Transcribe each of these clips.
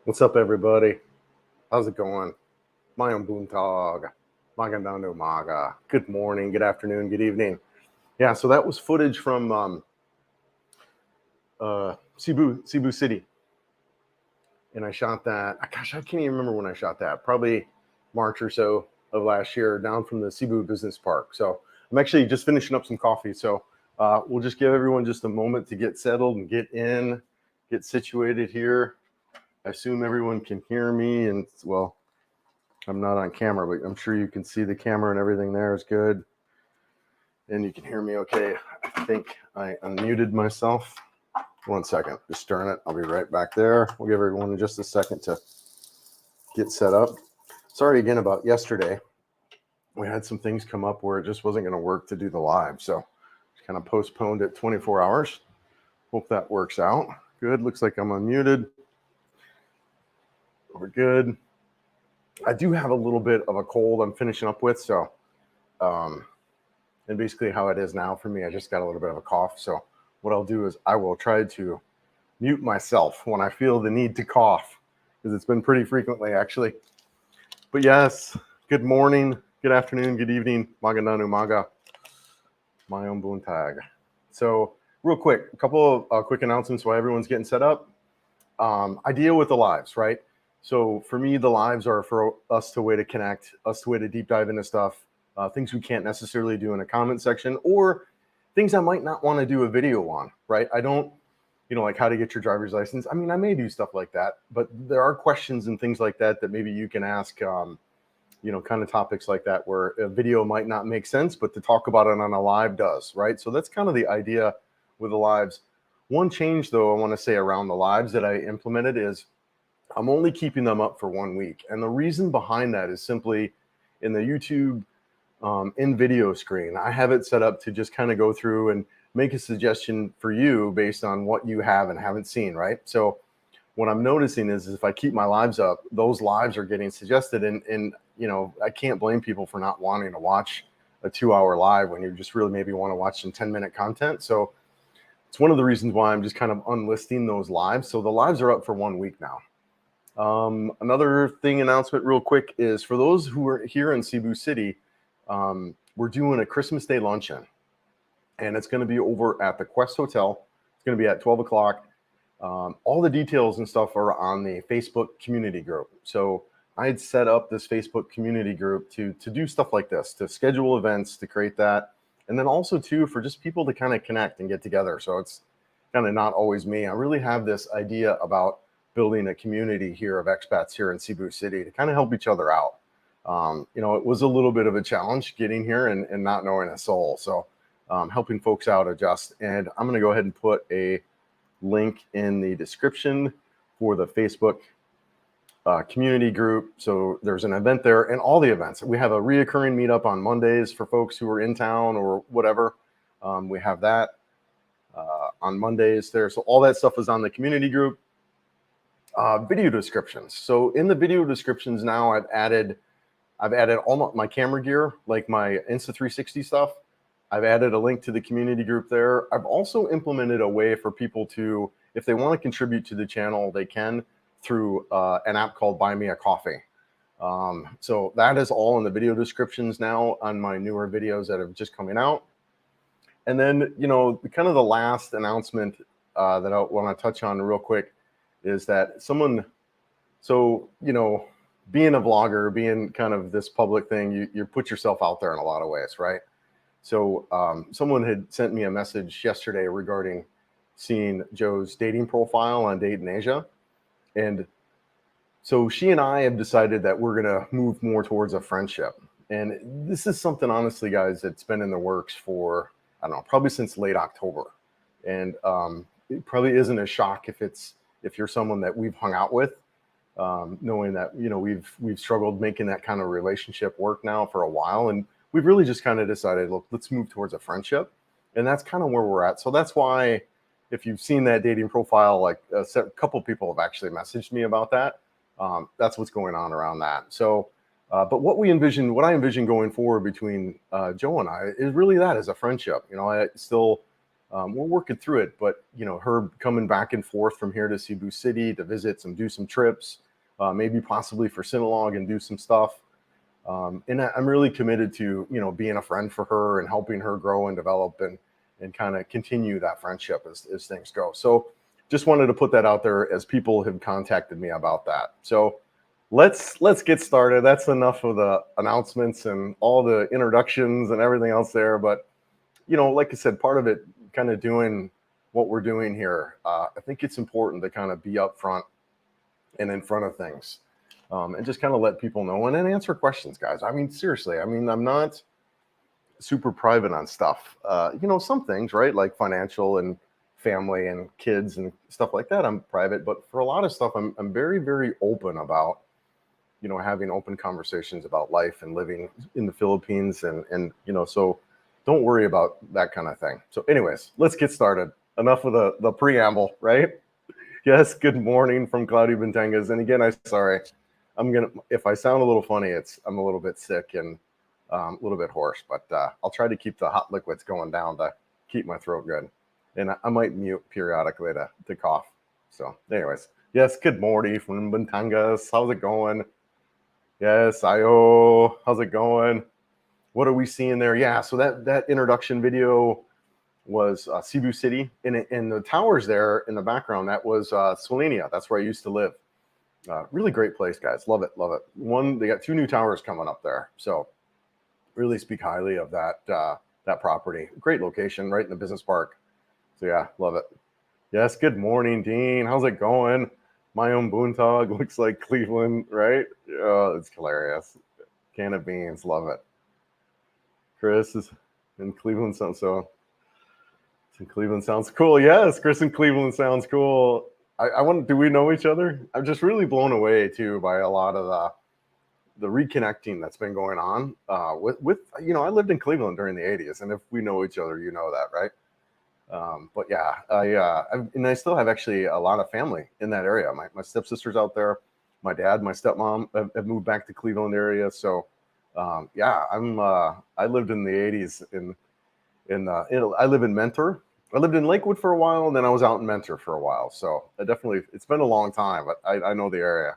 What's up, everybody? How's it going? Mayong buntag. Magandang umaga. Good morning, good afternoon, good evening. Yeah, so that was footage from Cebu City. And I shot that. Gosh, I can't even remember when I shot that. Probably March or so of last year, down from the Cebu Business Park. So I'm actually just finishing up some coffee. So we'll just give everyone just a moment to get settled and get situated here. I assume everyone can hear me, and well, I'm not on camera, but I'm sure you can see the camera and everything there is good. And you can hear me okay. I think I unmuted myself. 1 second, just stirring it. I'll be right back there. We'll give everyone just a second to get set up. Sorry again about yesterday. We had some things come up where it just wasn't going to work to do the live. So just kind of postponed it 24 hours. Hope that works out. Good. Looks like I'm unmuted. We're good. I do have a little bit of a cold I'm finishing up with. So, and basically how it is now for me, I just got a little bit of a cough. So what I'll do is I will try to mute myself when I feel the need to cough, because it's been pretty frequently actually. But yes, good morning, good afternoon, good evening, magandang umaga, mayong buntag. So real quick, a couple of quick announcements while everyone's getting set up. I deal with the lives, right? So for me, the lives are for us to way to connect, us to way to deep dive into stuff, things we can't necessarily do in a comment section, or things I might not want to do a video on, right? I don't, like how to get your driver's license. I mean, I may do stuff like that, but there are questions and things like that that maybe you can ask, kind of topics like that where a video might not make sense, but to talk about it on a live does, right? So that's kind of the idea with the lives. One change, though, I want to say around the lives that I implemented is I'm only keeping them up for 1 week. And the reason behind that is simply in the YouTube in video screen, I have it set up to just kind of go through and make a suggestion for you based on what you have and haven't seen, right? So what I'm noticing is if I keep my lives up, those lives are getting suggested. And I can't blame people for not wanting to watch a 2-hour live when you just really maybe want to watch some 10-minute content. So it's one of the reasons why I'm just kind of unlisting those lives. So the lives are up for 1 week now. Another announcement real quick is for those who are here in Cebu City, we're doing a Christmas Day luncheon, and it's going to be over at the Quest Hotel. It's going to be at 12 o'clock. All the details and stuff are on the Facebook community group. So I had set up this Facebook community group to do stuff like this, to schedule events, to create that. And then also too, for just people to kind of connect and get together. So it's kind of not always me. I really have this idea about building a community here of expats here in Cebu City to kind of help each other out. It was a little bit of a challenge getting here and not knowing a soul. So helping folks out adjust. And I'm going to go ahead and put a link in the description for the Facebook community group. So there's an event there and all the events. We have a reoccurring meetup on Mondays for folks who are in town or whatever. We have that on Mondays there. So all that stuff is on the community group. Video descriptions. So in the video descriptions now, I've added all my camera gear, like my Insta360 stuff. I've added a link to the community group there. I've also implemented a way for people to, if they want to contribute to the channel, they can through an app called Buy Me a Coffee. So that is all in the video descriptions now on my newer videos that have just coming out. And then, kind of the last announcement that I want to touch on real quick is that being a vlogger, being kind of this public thing, you put yourself out there in a lot of ways, right? So someone had sent me a message yesterday regarding seeing Joe's dating profile on Date in Asia. And so she and I have decided that we're going to move more towards a friendship. And this is something, honestly, guys, that's been in the works for, I don't know, probably since late October. And it probably isn't a shock if you're someone that we've hung out with, knowing that, we've struggled making that kind of relationship work now for a while. And we've really just kind of decided, look, let's move towards a friendship. And that's kind of where we're at. So that's why, if you've seen that dating profile, like a couple of people have actually messaged me about that. That's what's going on around that. So, but what I envision going forward between Joe and I is really that as a friendship. I still we're working through it. But her coming back and forth from here to Cebu City to visit do some trips, maybe possibly for Sinulog and do some stuff. And I'm really committed to being a friend for her and helping her grow and develop and kind of continue that friendship as things go. So just wanted to put that out there as people have contacted me about that. So let's get started. That's enough of the announcements and all the introductions and everything else there. But like I said, part of it kind of doing what we're doing here, I think it's important to kind of be upfront and in front of things, and just kind of let people know and then answer questions, guys. I mean, seriously, I'm not super private on stuff. Some things, right? Like financial and family and kids and stuff like that, I'm private. But for a lot of stuff, I'm very, very open about, having open conversations about life and living in the Philippines. And so don't worry about that kind of thing. So anyways, let's get started. Enough of the preamble, right? Yes, good morning from cloudy Batangas. And again, sorry, if I sound a little funny, I'm a little bit sick and a little bit hoarse, but I'll try to keep the hot liquids going down to keep my throat good. And I might mute periodically to cough. So anyways, yes, good morning from Batangas. How's it going? Yes, Ayo, how's it going? What are we seeing there? Yeah, so that introduction video was Cebu City, and the towers there in the background, that was Slovenia. That's where I used to live. Really great place, guys. Love it, love it. They got 2 new towers coming up there, so really speak highly of that property. Great location, right in the business park. So yeah, love it. Yes, good morning, Dean. How's it going? My own Boontog looks like Cleveland, right? Oh, it's hilarious. Can of beans, love it. Chris is in Cleveland, so in Cleveland sounds cool. Yes, Chris in Cleveland sounds cool. I want. Do we know each other? I'm just really blown away too by a lot of the reconnecting that's been going on with I lived in Cleveland during the 80s, and if we know each other, you know that, right? But yeah, I still have actually a lot of family in that area. My stepsister's out there. My dad, my stepmom have moved back to Cleveland area. So yeah, I lived in the 80s I live in Mentor. I lived in Lakewood for a while, and then I was out in Mentor for a while. So it's been a long time, but I know the area.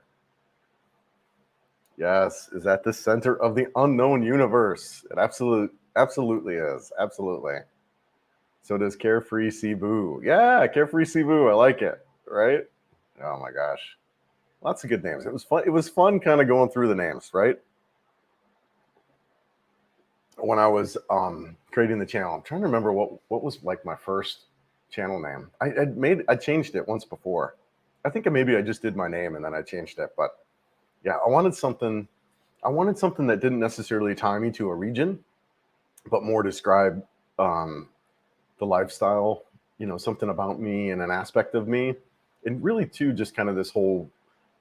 Yes, is that the center of the unknown universe? It absolutely is. Absolutely. So does Carefree Cebu. Yeah, Carefree Cebu. I like it. Right? Oh my gosh. Lots of good names. It was fun. It was fun kind of going through the names, right? When I was creating the channel, I'm trying to remember what was like my first channel name. I changed it once before. I think maybe I just did my name and then I changed it. But yeah, I wanted something that didn't necessarily tie me to a region, but more describe the lifestyle, something about me and an aspect of me. And really too, just kind of this whole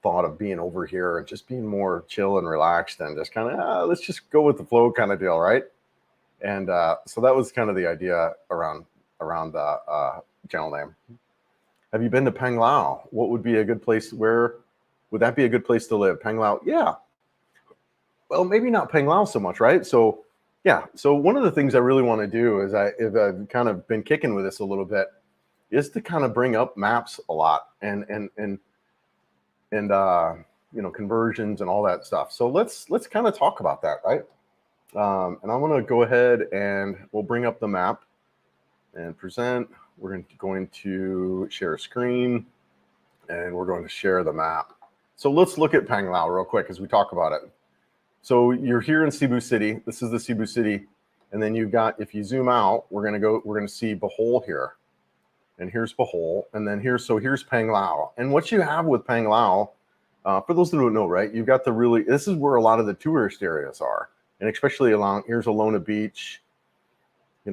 thought of being over here and just being more chill and relaxed and just kind of let's just go with the flow kind of deal, right? And so that was kind of the idea around the channel name. Have you been to Panglao? What would be a good place? Where would that be a good place to live? Panglao? Yeah. Well, maybe not Panglao so much, right? So yeah. So one of the things I really want to do is I've kind of been kicking with this a little bit is to kind of bring up maps a lot and conversions and all that stuff. So let's kind of talk about that, right? And I want to go ahead and we'll bring up the map and present. We're going to share a screen and we're going to share the map. So let's look at Panglao real quick as we talk about it. So you're here in Cebu City. This is the Cebu City. And then you've got, if you zoom out, we're going to see Bohol here. And here's Bohol. And then here's Panglao. And what you have with Panglao, for those that don't know, right, you've got this is where a lot of the tourist areas are. And especially here's Alona Beach,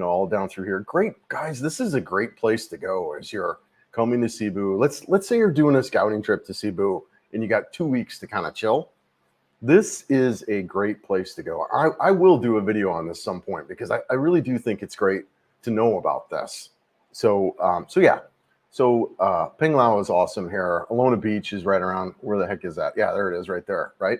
all down through here. Great, guys, this is a great place to go as you're coming to Cebu. Let's say you're doing a scouting trip to Cebu and you got 2 weeks to kind of chill. This is a great place to go. I will do a video on this some point because I really do think it's great to know about this. So yeah. So Panglao is awesome here. Alona Beach is right around, where the heck is that? Yeah, there it is right there, right?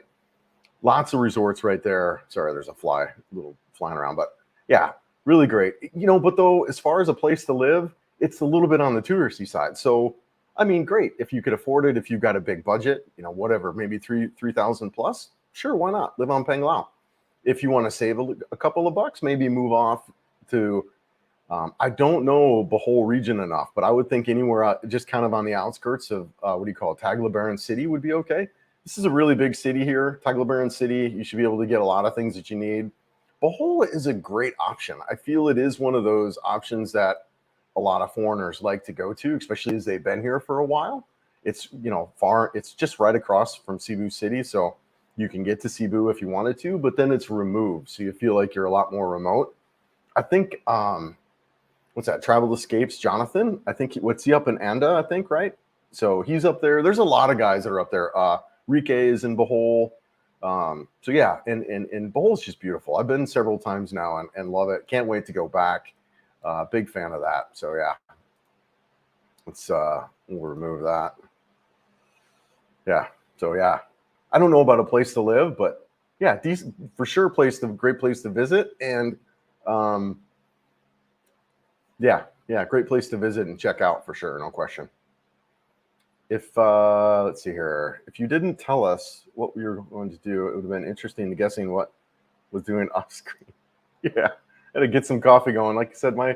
Lots of resorts right there. Sorry, there's a little flying around, but yeah. really great. But though, as far as a place to live, it's a little bit on the touristy side. So, I mean, great if you could afford it, if you've got a big budget, whatever, maybe 3,000 plus. Sure, why not live on Penglao? If you want to save a couple of bucks, maybe move off to. I don't know the whole region enough, but I would think anywhere just kind of on the outskirts of what do you call it, Tagbilaran City would be okay. This is a really big city here, Tagbilaran City. You should be able to get a lot of things that you need. Bohol is a great option. I feel it is one of those options that a lot of foreigners like to go to, especially as they've been here for a while. It's far. It's just right across from Cebu City, so you can get to Cebu if you wanted to, but then it's removed, so you feel like you're a lot more remote. I think what's that? Travel Escapes, Jonathan. I think what's he up in Anda? I think, right? So he's up there. There's a lot of guys that are up there. Rike is in Bohol. So yeah, and Bohol's just beautiful. I've been several times now and love it. Can't wait to go back. Big fan of that. So yeah, we'll remove that. Yeah. So yeah, I don't know about a place to live, but yeah, decent for sure. Great place to visit, and yeah, great place to visit and check out for sure, no question. If let's see here, if you didn't tell us what we were going to do, it would have been interesting to guessing what was doing off screen. Yeah, I had to get some coffee going. Like I said, my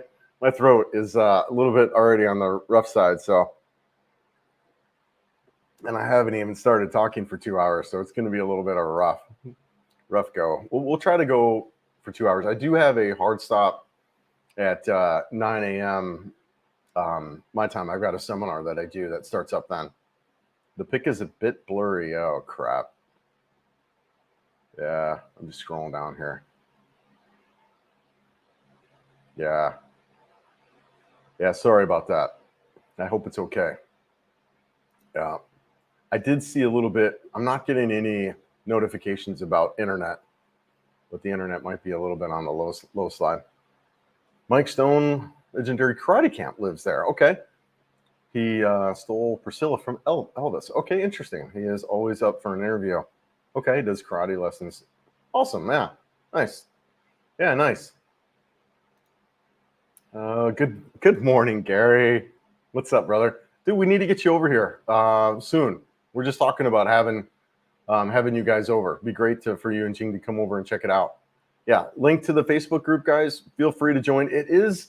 throat is a little bit already on the rough side, so. And I haven't even started talking for 2 hours, so it's going to be a little bit of a rough go. We'll try to go for 2 hours. I do have a hard stop at 9 a.m. My time. I've got a seminar that I do that starts up then. The pic is a bit blurry. Oh, crap. Yeah, I'm just scrolling down here. Yeah. Yeah, sorry about that. I hope it's okay. Yeah. I did see a little bit. I'm not getting any notifications about internet, but the internet might be a little bit on the low slide. Mike Stone, legendary karate camp, lives there. Okay. He stole Priscilla from Elvis. Okay, interesting. He is always up for an interview. Okay, he does karate lessons. Awesome. Yeah, nice. Yeah, nice. Good morning, Gary. What's up, brother? Dude, we need to get you over here soon. We're just talking about having you guys over. It'd be great for you and Jing to come over and check it out. Yeah, link to the Facebook group, guys. Feel free to join. It is,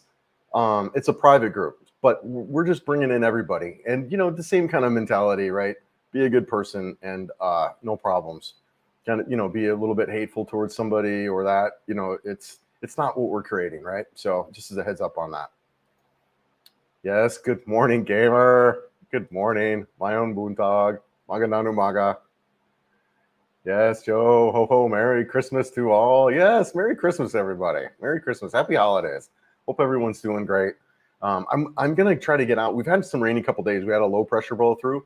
it's a private group, but we're just bringing in everybody, and the same kind of mentality, right? Be a good person, and no problems. Kind of, be a little bit hateful towards somebody or that. It's not what we're creating, right? So just as a heads up on that. Yes, good morning, gamer. Good morning, my own buntag. Magandang umaga. Yes, Joe. Ho ho. Merry Christmas to all. Yes, Merry Christmas, everybody. Merry Christmas. Happy holidays. Hope everyone's doing great. I'm gonna try to get out. We've had some rainy couple days. We had a low pressure blow through.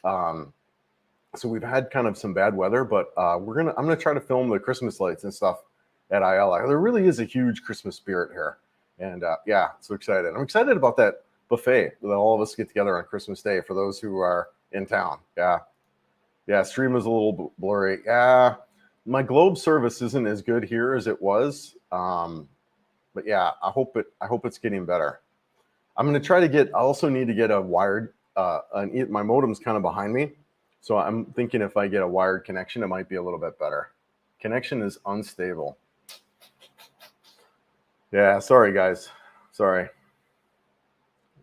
So we've had kind of some bad weather, but I'm gonna try to film the Christmas lights and stuff at Ayala. There really is a huge Christmas spirit here, and yeah, so excited. I'm excited about that buffet that all of us get together on Christmas Day for those who are in town. Yeah, stream is a little blurry. Yeah, my Globe service isn't as good here as it was, but yeah, I hope it's getting better. I'm gonna try to get. I also need to get a wired. My modem's kind of behind me, so I'm thinking if I get a wired connection, it might be a little bit better. Connection is unstable. Yeah, sorry guys. Sorry.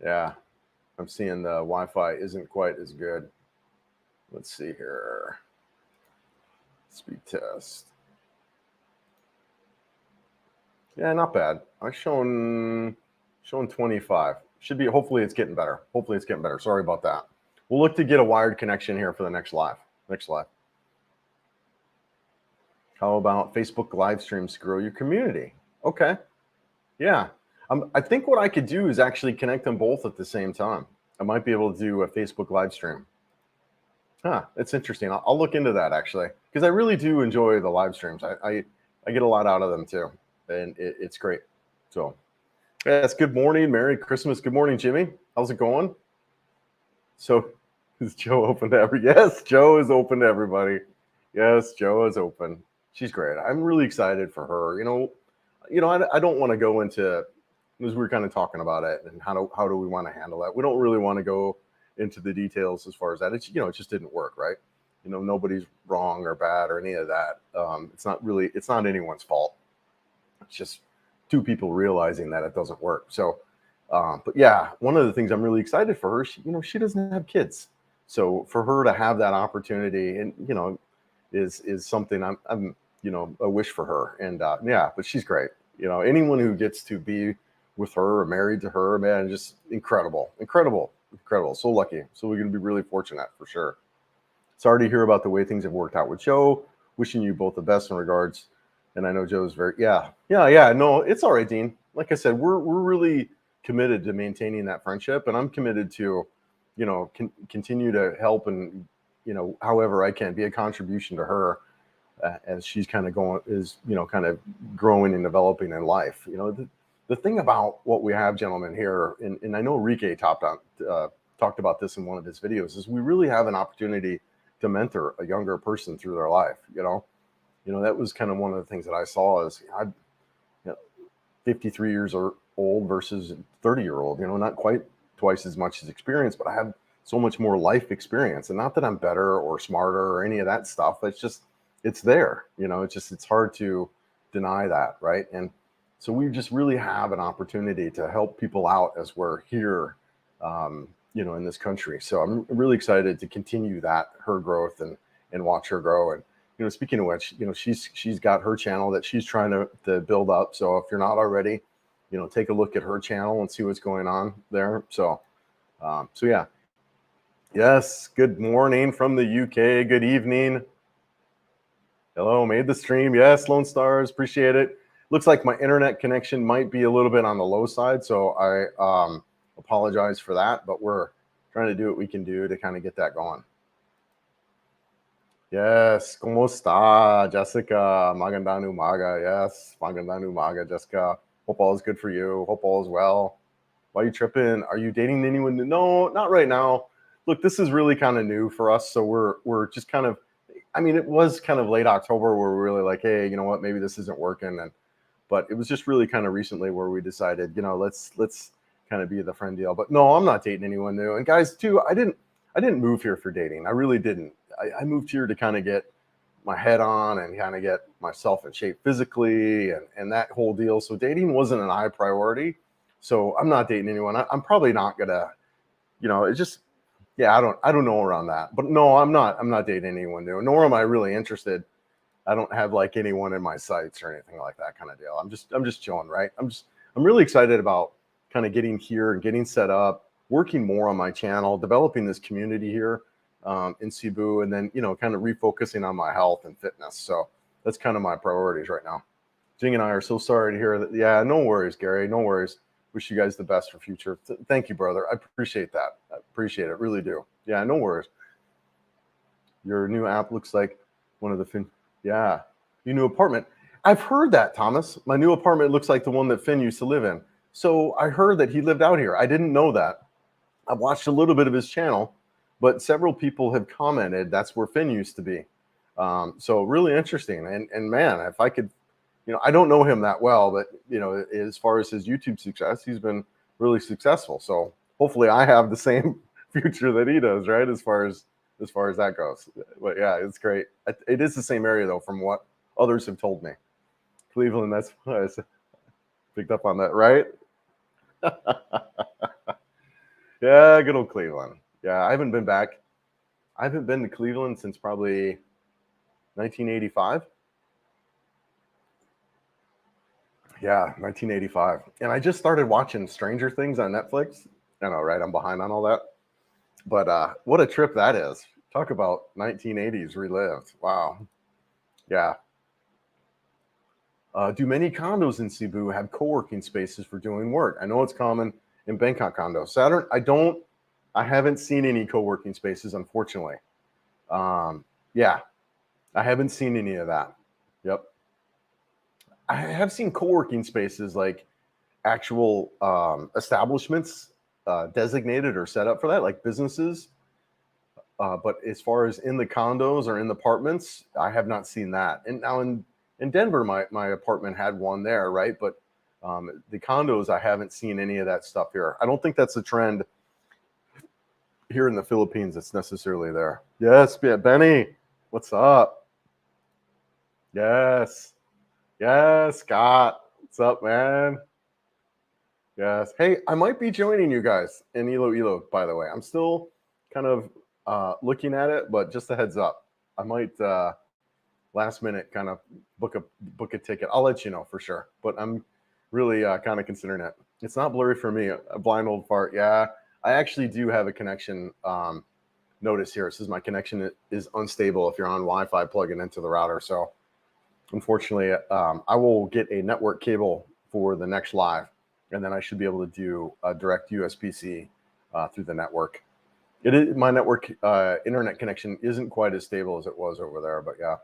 Yeah, I'm seeing the Wi-Fi isn't quite as good. Let's see here. Speed test. Yeah, not bad. I'm showing 25. Should be. Hopefully it's getting better. Sorry about that. We'll look to get a wired connection here for the next live. How about Facebook live streams to grow your community? Okay. Yeah. I think what I could do is actually connect them both at the same time. I might be able to do a Facebook live stream. Huh, it's interesting. I'll look into that actually, because I really do enjoy the live streams. I get a lot out of them too, and it's great. So, yes, good morning, Merry Christmas. Good morning, Jimmy. How's it going? So, is Joe open to Yes, Joe is open to everybody. Yes, Joe is open. She's great. I'm really excited for her. I don't want to go into, as we were kind of talking about it and how do we want to handle that. We don't really want to go into the details as far as that. It's, it just didn't work, right? Nobody's wrong or bad or any of that. It's not anyone's fault. It's just two people realizing that it doesn't work. So, but yeah, one of the things I'm really excited for her, she doesn't have kids. So for her to have that opportunity and, is something I'm a wish for her. And yeah, but she's great. Anyone who gets to be with her or married to her, man, just incredible. So lucky. So we're going to be really fortunate for sure. Sorry to hear about the way things have worked out with Joe. Wishing you both the best in regards. And I know Joe's yeah. No, it's all right, Dean. Like I said, we're really committed to maintaining that friendship, and I'm committed to, continue to help and, however I can be a contribution to her as she's kind of kind of growing and developing in life. The thing about what we have, gentlemen, here, and I know Rike talked about this in one of his videos, is we really have an opportunity to mentor a younger person through their life. That was kind of one of the things that I saw is I'm 53 years old versus 30-year-old, not quite twice as much as experience, but I have so much more life experience. And not that I'm better or smarter or any of that stuff. It's there, it's hard to deny that. Right. And so we just really have an opportunity to help people out as we're here, in this country. So I'm really excited to continue her growth and watch her grow. And, speaking of which, she's got her channel that she's trying to build up. So if you're not already, take a look at her channel and see what's going on there. So yeah. Yes. Good morning from the UK. Good evening. Hello, made the stream. Yes, Lone Stars, appreciate it. Looks like my internet connection might be a little bit on the low side, so I apologize for that, but we're trying to do what we can do to kind of get that going. Yes, ¿cómo está, Jessica? Magandang umaga. Yes, magandang umaga, Jessica. Hope all is good for you. Hope all is well. Why are you tripping? Are you dating anyone? No, not right now. Look, this is really kind of new for us, so we're just kind of, it was kind of late October where we're really like, hey, you know what, maybe this isn't working. But it was just really kind of recently where we decided, let's kind of be the friend deal. But no, I'm not dating anyone new. And guys, too, I didn't move here for dating. I really didn't. I moved here to kind of get my head on and kind of get myself in shape physically and that whole deal. So dating wasn't an high priority. So I'm not dating anyone. I'm probably not gonna, it's just, yeah, I don't know around that. But no, I'm not dating anyone new, nor am I really interested. I don't have like anyone in my sights or anything like that kind of deal. I'm just chilling, right? I'm really excited about kind of getting here and getting set up, working more on my channel, developing this community here in Cebu, and then, kind of refocusing on my health and fitness. So that's kind of my priorities right now. Jing and I are so sorry to hear that. Yeah, no worries, Gary. No worries. Wish you guys the best for future. Thank you, brother. I appreciate that. I appreciate it. Really do. Yeah, no worries. Your new app looks like one of the yeah, your new apartment. I've heard that, Thomas. My new apartment looks like the one that Finn used to live in. So I heard that he lived out here. I didn't know that. I've watched a little bit of his channel, but several people have commented that's where Finn used to be. So really interesting. And man, if I could, I don't know him that well, but as far as his YouTube success, he's been really successful. So hopefully I have the same future that he does, right? As far as that goes. But yeah, it's great. It is the same area though, from what others have told me. Cleveland, that's what I picked up on that, right? Yeah, good old Cleveland. Yeah, I haven't been back. I haven't been to Cleveland since probably 1985. Yeah, 1985. And I just started watching Stranger Things on Netflix. I know, right? I'm behind on all that. But what a trip that is. Talk about 1980s relived. Wow. Yeah. Do many condos in Cebu have co-working spaces for doing work? I know it's common in Bangkok condos. Saturn, I haven't seen any co-working spaces, unfortunately. Yeah, I haven't seen any of that. Yep. I have seen co-working spaces, like actual establishments designated or set up for that, like businesses. But as far as in the condos or in the apartments, I have not seen that. And now in in Denver, my apartment had one there, right? But the condos, I haven't seen any of that stuff here. I don't think that's a trend here in the Philippines that's necessarily there. Yes, Benny, what's up? Yes, yes, Scott, what's up, man? Yes. Hey, I might be joining you guys in Iloilo, by the way. I'm still kind of looking at it, but just a heads up. I might last minute kind of book a ticket. I'll let you know for sure. But I'm really kind of considering it. It's not blurry for me. A blind old fart. Yeah, I actually do have a connection notice here. It says my connection is unstable if you're on Wi-Fi plugging into the router. So unfortunately, I will get a network cable for the next live, and then I should be able to do a direct USB-C through the network. It is, my network internet connection isn't quite as stable as it was over there, but yeah.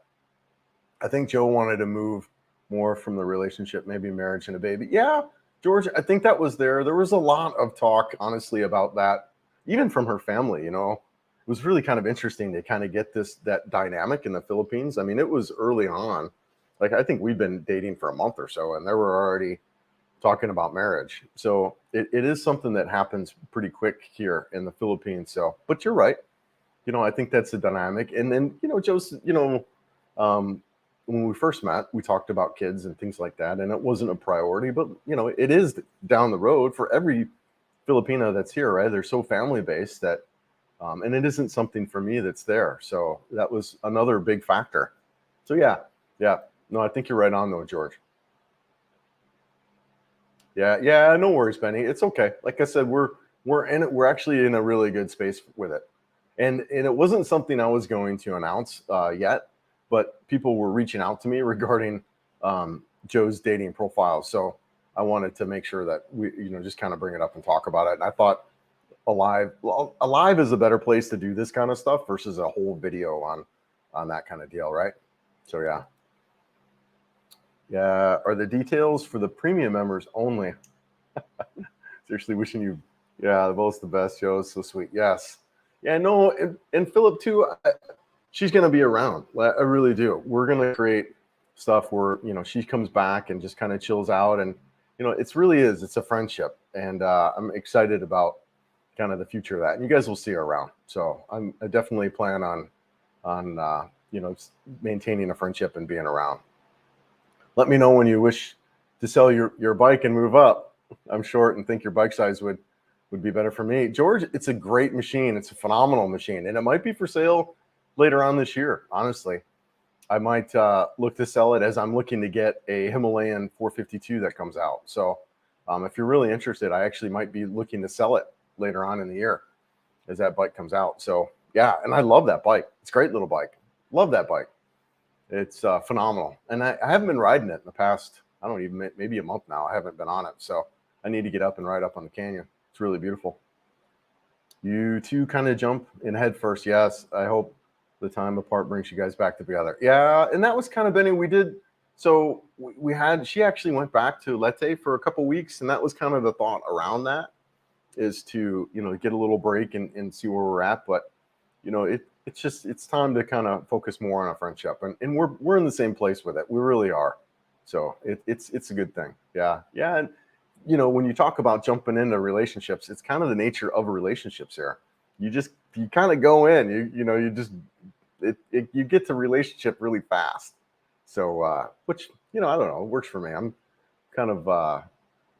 I think Joe wanted to move more from the relationship, maybe marriage and a baby. Yeah, George, I think that was there. There was a lot of talk, honestly, about that, even from her family. You know, it was really kind of interesting to kind of get that dynamic in the Philippines. I mean, it was early on. Like, I think we'd been dating for a month or so, and they were already talking about marriage. So it is something that happens pretty quick here in the Philippines. So, but you're right. You know, I think that's the dynamic. And then, you know, Joe's, you know, when we first met, we talked about kids and things like that, and it wasn't a priority, but you know, it is down the road for every Filipino that's here, right? They're so family based that, and it isn't something for me that's there. So that was another big factor. So yeah, no, I think you're right on though, George. Yeah, no worries, Benny. It's okay. Like I said, we're in it. We're actually in a really good space with it, and it wasn't something I was going to announce yet, but people were reaching out to me regarding Joe's dating profile. So I wanted to make sure that we, you know, just kind of bring it up and talk about it. And I thought a live is a better place to do this kind of stuff versus a whole video on that kind of deal, right? So yeah. Yeah, are the details for the premium members only? Seriously, wishing you, yeah, both the best, Joe. So sweet. Yes. Yeah, no, and Philip too. She's going to be around. I really do. We're going to create stuff where, you know, she comes back and just kind of chills out. And, you know, it's a friendship. And I'm excited about kind of the future of that. And you guys will see her around. So I definitely plan on you know, maintaining a friendship and being around. Let me know when you wish to sell your bike and move up. I'm short and think your bike size would be better for me. George, it's a great machine. It's a phenomenal machine. And it might be for sale later on this year. Honestly, I might look to sell it as I'm looking to get a Himalayan 452 that comes out. So if you're really interested, I actually might be looking to sell it later on in the year as that bike comes out. So yeah, and I love that bike. It's a great little bike. Love that bike. It's phenomenal. And I haven't been riding it in the past, I don't even, maybe a month now. I haven't been on it. So I need to get up and ride up on the canyon. It's really beautiful. You two kind of jump in head first. Yes, I hope the time apart brings you guys back together. Yeah, and that was kind of Benny. We did, so we had, she actually went back to Leyte for a couple weeks, and that was kind of the thought around that, is to, you know, get a little break and see where we're at. But, you know, it's time to kind of focus more on a friendship, and we're in the same place with it. We really are. So it's a good thing. Yeah. And you know, when you talk about jumping into relationships, it's kind of the nature of relationships here. You kind of go in, you get to relationship really fast. So which, you know, I don't know, it works for me. I'm kind of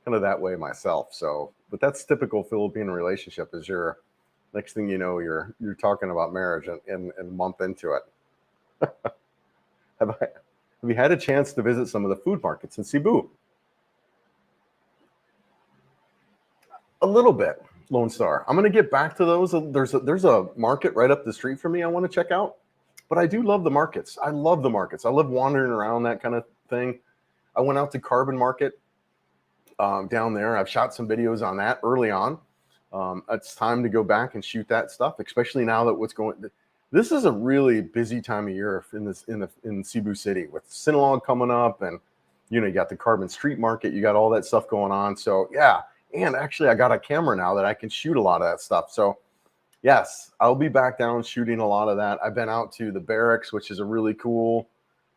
that way myself. So, but that's typical Philippine relationship, is you're, next thing you know, you're talking about marriage and a month into it. Have you had a chance to visit some of the food markets in Cebu? A little bit, Lone Star. I'm going to get back to those. There's a market right up the street from me I want to check out. But I do love the markets. I love the markets. I love wandering around, that kind of thing. I went out to Carbon Market down there. I've shot some videos on that early on. It's time to go back and shoot that stuff, especially now that this is a really busy time of year in Cebu City with Sinulog coming up, and you know, you got the Carbon Street Market, you got all that stuff going on. So yeah, and actually I got a camera now that I can shoot a lot of that stuff. So yes, I'll be back down shooting a lot of that. I've been out to the barracks, which is a really cool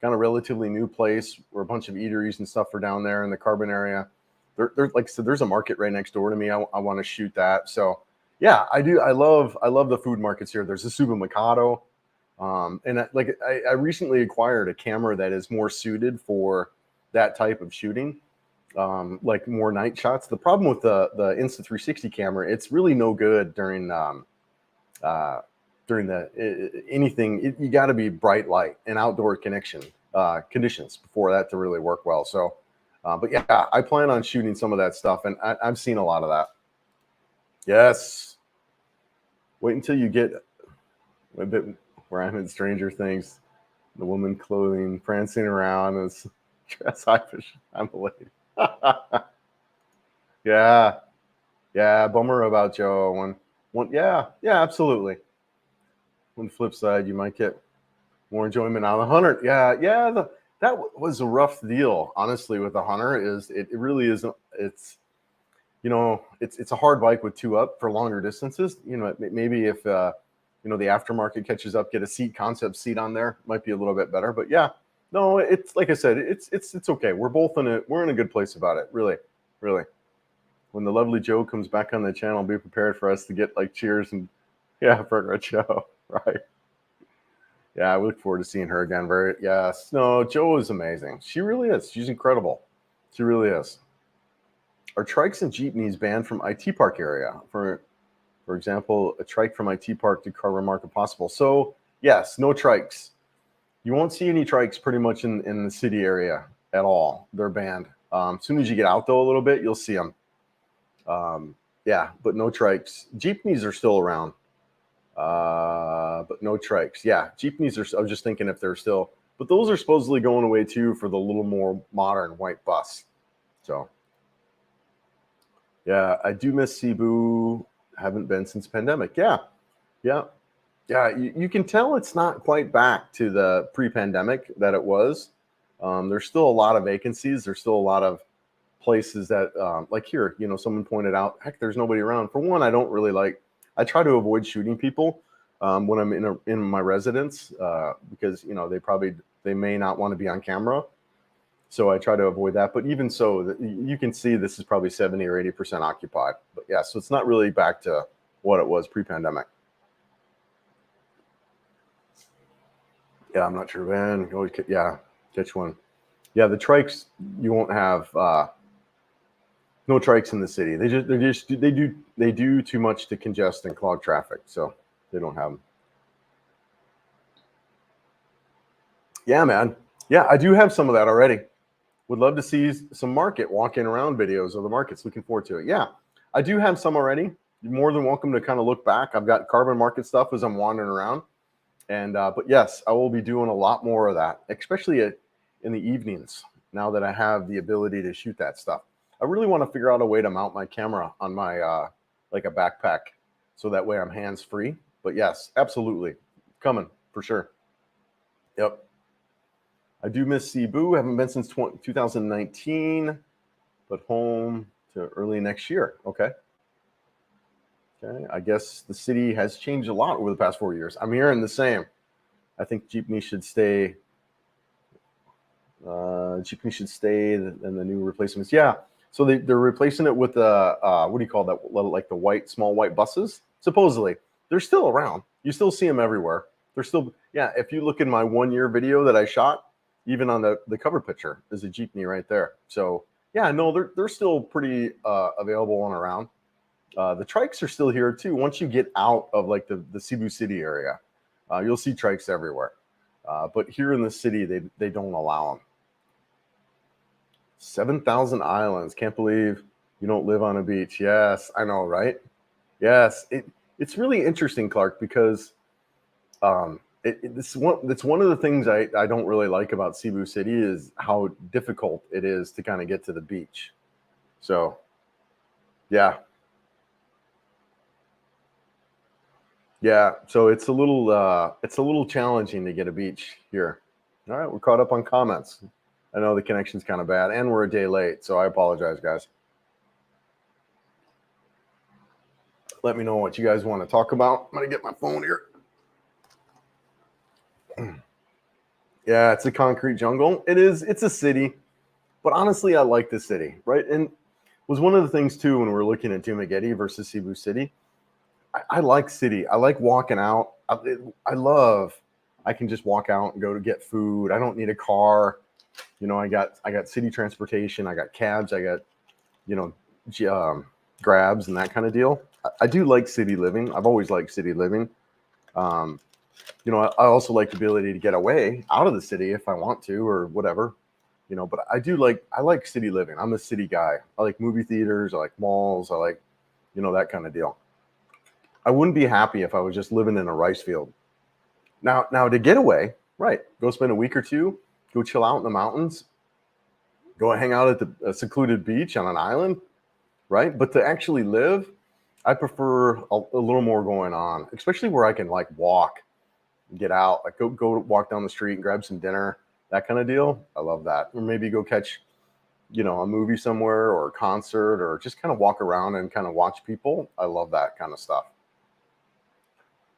kind of relatively new place where a bunch of eateries and stuff are down there in the Carbon area. There like I said, there's a market right next door to me. I want to shoot that. So yeah, I do. I love the food markets here. There's a Suba Mikado. And I recently acquired a camera that is more suited for that type of shooting, like more night shots. The problem with the Insta360 camera, it's really no good during anything. You got to be bright light and outdoor conditions before that to really work well. So, but yeah, I plan on shooting some of that stuff, and I've seen a lot of that. Yes. Wait until you get a bit where I'm in Stranger Things. The woman clothing prancing around as dress fish. I'm a lady. Yeah, yeah. Bummer about Joe. Yeah, absolutely. On the flip side, you might get more enjoyment out of the hunter. Yeah. That was a rough deal, honestly. With the hunter, it really isn't. It's it's a hard bike with two up for longer distances. Maybe if the aftermarket catches up, get a concept seat on there, might be a little bit better. But yeah, no, it's like I said, it's okay. We're in a good place about it. Really. When the lovely Joe comes back on the channel, be prepared for us to get like cheers and for a show, right? Yeah, I look forward to seeing her again. Yes. No, Joe is amazing. She really is. She's incredible. She really is. Are trikes and jeepneys banned from IT Park area? For example, a trike from IT Park to Carbon Market possible. So yes, no trikes. You won't see any trikes pretty much in the city area at all. They're banned. As soon as you get out though a little bit, you'll see them. Yeah, but no trikes. Jeepneys are still around. But no trikes. Yeah, jeepneys are. I was just thinking if they're still, but those are supposedly going away too for the little more modern white bus. So, yeah, I do miss Cebu. Haven't been since pandemic. Yeah. You can tell it's not quite back to the pre-pandemic that it was. There's still a lot of vacancies. There's still a lot of places that, like here, someone pointed out, heck, there's nobody around. For one, I try to avoid shooting people when I'm in my residence because they may not want to be on camera. So I try to avoid that. But even so, you can see this is probably 70 or 80% occupied. But yeah, so it's not really back to what it was pre-pandemic. Yeah, I'm not sure when. Catch one. Yeah, the trikes, you won't have no trikes in the city. They do too much to congest and clog traffic, so they don't have them. Yeah, man. Yeah, I do have some of that already. Would love to see some market walking around videos of the markets. Looking forward to it. Yeah, I do have some already. You're more than welcome to kind of look back. I've got carbon market stuff as I'm wandering around. And but yes, I will be doing a lot more of that, especially in the evenings. Now that I have the ability to shoot that stuff, I really want to figure out a way to mount my camera on my like a backpack, so that way I'm hands free. But yes, absolutely, coming for sure. Yep, I do miss Cebu. Haven't been since 2019, but home to early next year. Okay. I guess the city has changed a lot over the past 4 years. I'm hearing the same. I think jeepney should stay. Jeepney should stay, and the new replacements. Yeah. So they're replacing it with what do you call that? Like the small white buses. Supposedly, they're still around. You still see them everywhere. They're still, yeah. If you look in my 1-year video that I shot, even on the cover picture, is a jeepney right there. So yeah, no, they're still pretty available and around. The trikes are still here too. Once you get out of like the Cebu City area, you'll see trikes everywhere. But here in the city, they don't allow them. 7,000 islands. Can't believe you don't live on a beach. Yes, I know, right? Yes, it's really interesting, Clark, because it's one of the things I don't really like about Cebu City is how difficult it is to kind of get to the beach. So, yeah. Yeah, so it's a little challenging to get a beach here. All right, we're caught up on comments. I know the connection's kind of bad, and we're a day late, so I apologize, guys. Let me know what you guys want to talk about. I'm gonna get my phone here. Yeah, it's a concrete jungle. It is. It's a city, but honestly, I like the city, right? And was one of the things too when we were looking at Dumaguete versus Cebu City. I like city. I like walking out. I love. I can just walk out and go to get food. I don't need a car. I got city transportation. I got cabs. I got you know grabs and that kind of deal. I do like city living. I've always liked city living. Um, I also like the ability to get away out of the city if I want to or whatever. But I like city living. I'm a city guy. I like movie theaters. I like malls. I like that kind of deal. I wouldn't be happy if I was just living in a rice field. Now to get away, right? Go spend a week or two, go chill out in the mountains, go hang out at a secluded beach on an island, right? But to actually live, I prefer a little more going on, especially where I can like walk, get out, like go walk down the street and grab some dinner, that kind of deal. I love that. Or maybe go catch, a movie somewhere or a concert or just kind of walk around and kind of watch people. I love that kind of stuff.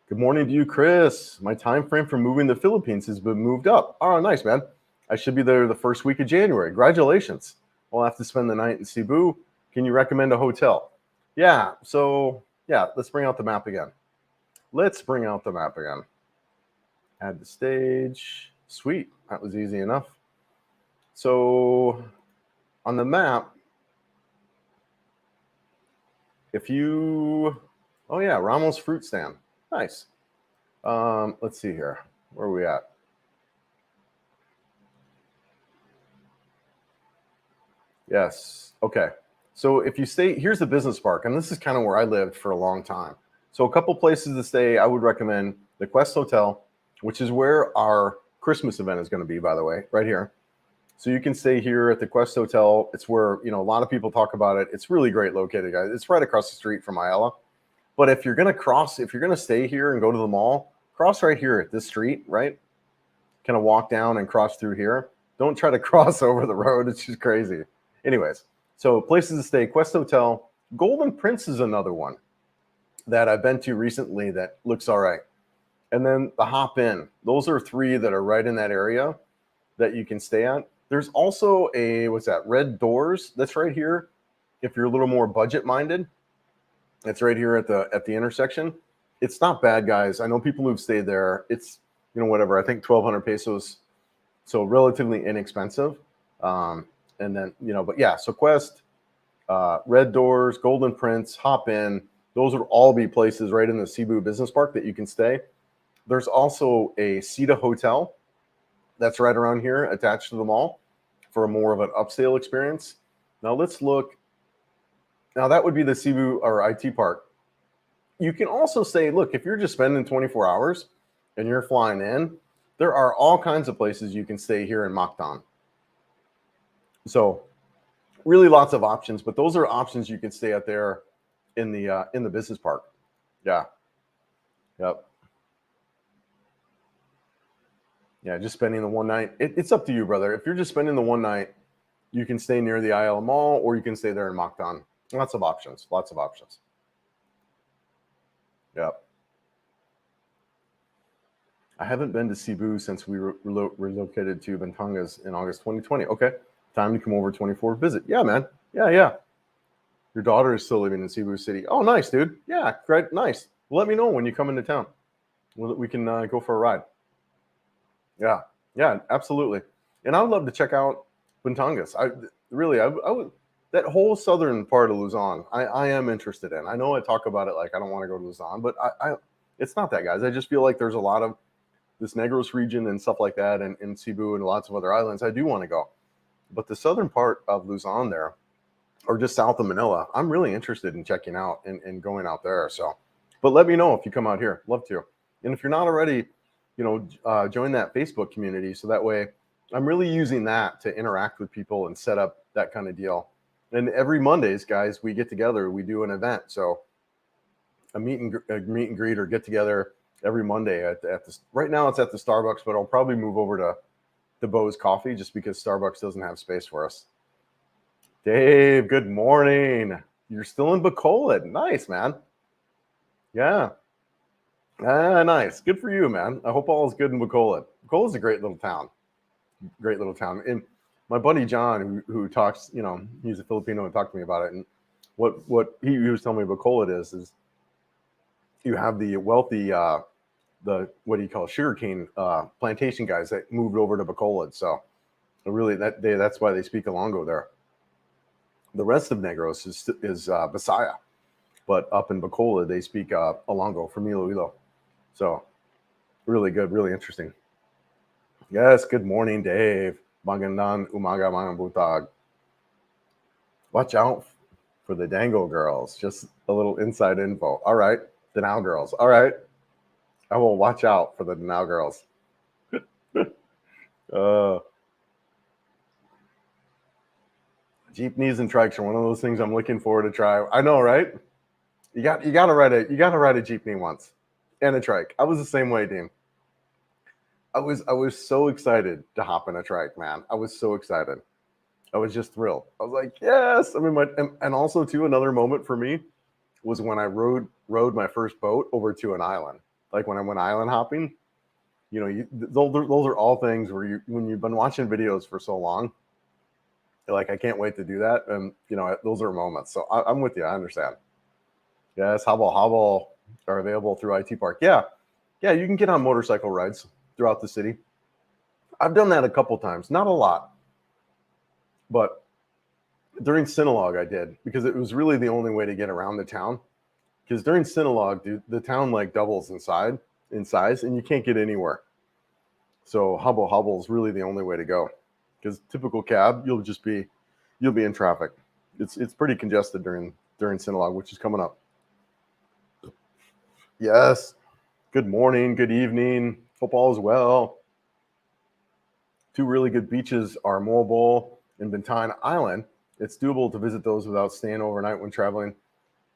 Good morning to you, Chris. My time frame for moving to the Philippines has been moved up. Oh, nice, man. I should be there the first week of January. Congratulations. I'll have to spend the night in Cebu. Can you recommend a hotel? Yeah, so, let's bring out the map again. Add the stage. Sweet. That was easy enough. So, on the map, oh yeah, Ramos fruit stand. Nice. Let's see here. Where are we at? Yes. Okay. So if you stay, here's the business park, and this is kind of where I lived for a long time. So a couple places to stay, I would recommend the Quest Hotel, which is where our Christmas event is going to be, by the way, right here. So you can stay here at the Quest Hotel. It's where, a lot of people talk about it. It's really great located, guys. It's right across the street from Ayala. But if you're going to stay here and go to the mall, cross right here at this street, right? Kind of walk down and cross through here. Don't try to cross over the road. It's just crazy. Anyways, so places to stay, Quest Hotel. Golden Prince is another one that I've been to recently that looks all right. And then the Hop Inn. Those are three that are right in that area that you can stay at. There's also Red Doors? That's right here. If you're a little more budget minded, it's right here at the intersection. It's not bad, guys. I know people who've stayed there. It's, whatever. I think 1,200 pesos. So relatively inexpensive. And then, but yeah, so Quest, Red Doors, Golden Prince, Hop In, those would all be places right in the Cebu Business Park that you can stay. There's also a Sita Hotel that's right around here attached to the mall for more of an upscale experience. Now let's look. Now that would be the Cebu or IT Park. You can also say, look, if you're just spending 24 hours and you're flying in, there are all kinds of places you can stay here in Mactan. So really lots of options, but those are options you can stay out there in the business park. Yeah. Yep. Yeah, just spending the one night. It's up to you, brother. If you're just spending the one night, you can stay near the IL Mall or you can stay there in Mactan. Lots of options. Yep. I haven't been to Cebu since we relocated to Batangas in August 2020. Okay. Time to come over 24 visit. Yeah, man. Yeah. Your daughter is still living in Cebu City. Oh, nice, dude. Yeah, great. Nice. Well, let me know when you come into town. We can go for a ride. Yeah, absolutely. And I would love to check out Batangas. I would. That whole southern part of Luzon, I am interested in. I know I talk about it like I don't want to go to Luzon, but it's not that, guys. I just feel like there's a lot of this Negros region and stuff like that, and in Cebu and lots of other islands. I do want to go, but the southern part of Luzon there, or just south of Manila, I'm really interested in checking out and going out there. So, but let me know if you come out here. Love to. And if you're not already, join that Facebook community. So that way I'm really using that to interact with people and set up that kind of deal. And every Mondays, guys, we get together, we do an event. So a meet and greet or get together every Monday at this. Right now it's at the Starbucks, but I'll probably move over to the Bo's Coffee just because Starbucks doesn't have space for us. Dave, good morning. You're still in Bacolod. Nice, man. Yeah. Nice. Good for you, man. I hope all is good in Bacolod. Bacolod's a great little town. great little town. And my buddy John, who talks, he's a Filipino and talked to me about it. And what he was telling me Bacolod is you have the wealthy, the what do you call sugarcane plantation guys that moved over to Bacolod. So really, that's why they speak Ilonggo there. The rest of Negros is Bisaya, but up in Bacolod they speak Ilonggo from Iloilo. So really good, really interesting. Yes, good morning, Dave. Magandang umaga mga butag. Watch out for the Dango girls. Just a little inside info. All right, Danao girls. All right, I will watch out for the Danao girls. Jeepneys and trikes are one of those things I'm looking forward to try. I know, right? You got to ride a jeepney once and a trike. I was the same way, Dean. I was so excited to hop in a trike, man. I was so excited. I was just thrilled. I was like, yes. I mean, and also too, another moment for me was when I rode my first boat over to an island. Like when I went island hopping. Those are all things where when you've been watching videos for so long, you're like, I can't wait to do that. And those are moments. So I'm with you. I understand. Yes, hobble are available through IT Park. Yeah, you can get on motorcycle rides throughout the city. I've done that a couple times, not a lot, but during Sinulog I did, because it was really the only way to get around the town. Because during Sinulog, dude, the town like doubles in size, and you can't get anywhere. So hobble is really the only way to go. Because typical cab, you'll be in traffic. It's pretty congested during Sinulog, which is coming up. Yes. Good morning, good evening. Hope all is well. Two really good beaches are Mobile and Bintan Island. It's doable to visit those without staying overnight when traveling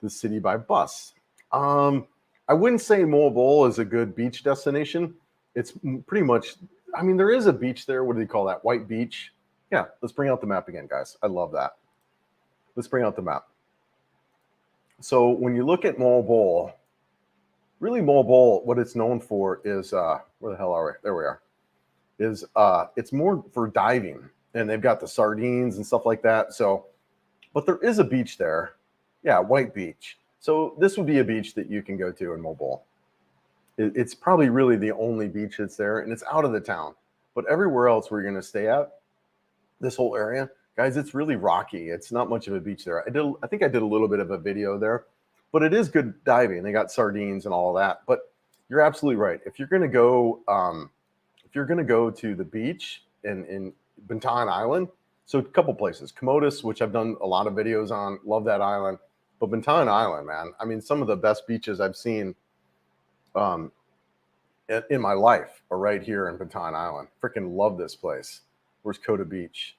the city by bus. I wouldn't say Mobile is a good beach destination. It's pretty much, I mean, there is a beach there. What do they call that? White Beach. Yeah, let's bring out the map again, guys. I love that. Let's bring out the map. So when you look at Mobile, really Mobile, what it's known for is, where the hell are we? There we are. It's more for diving, and they've got the sardines and stuff like that. So, but there is a beach there. Yeah, White Beach. So this would be a beach that you can go to in Mobile. It's probably really the only beach that's there, and it's out of the town. But everywhere else we're going to stay at, this whole area, guys, it's really rocky. It's not much of a beach there. I think I did a little bit of a video there, but it is good diving. They got sardines and all of that. But you're absolutely right. If you're going to go, to the beach in Bintan Island, so a couple places, Komodos, which I've done a lot of videos on, love that island. But Bintan Island, man, I mean, some of the best beaches I've seen in my life are right here in Bintan Island. Freaking love this place. Where's Coda Beach?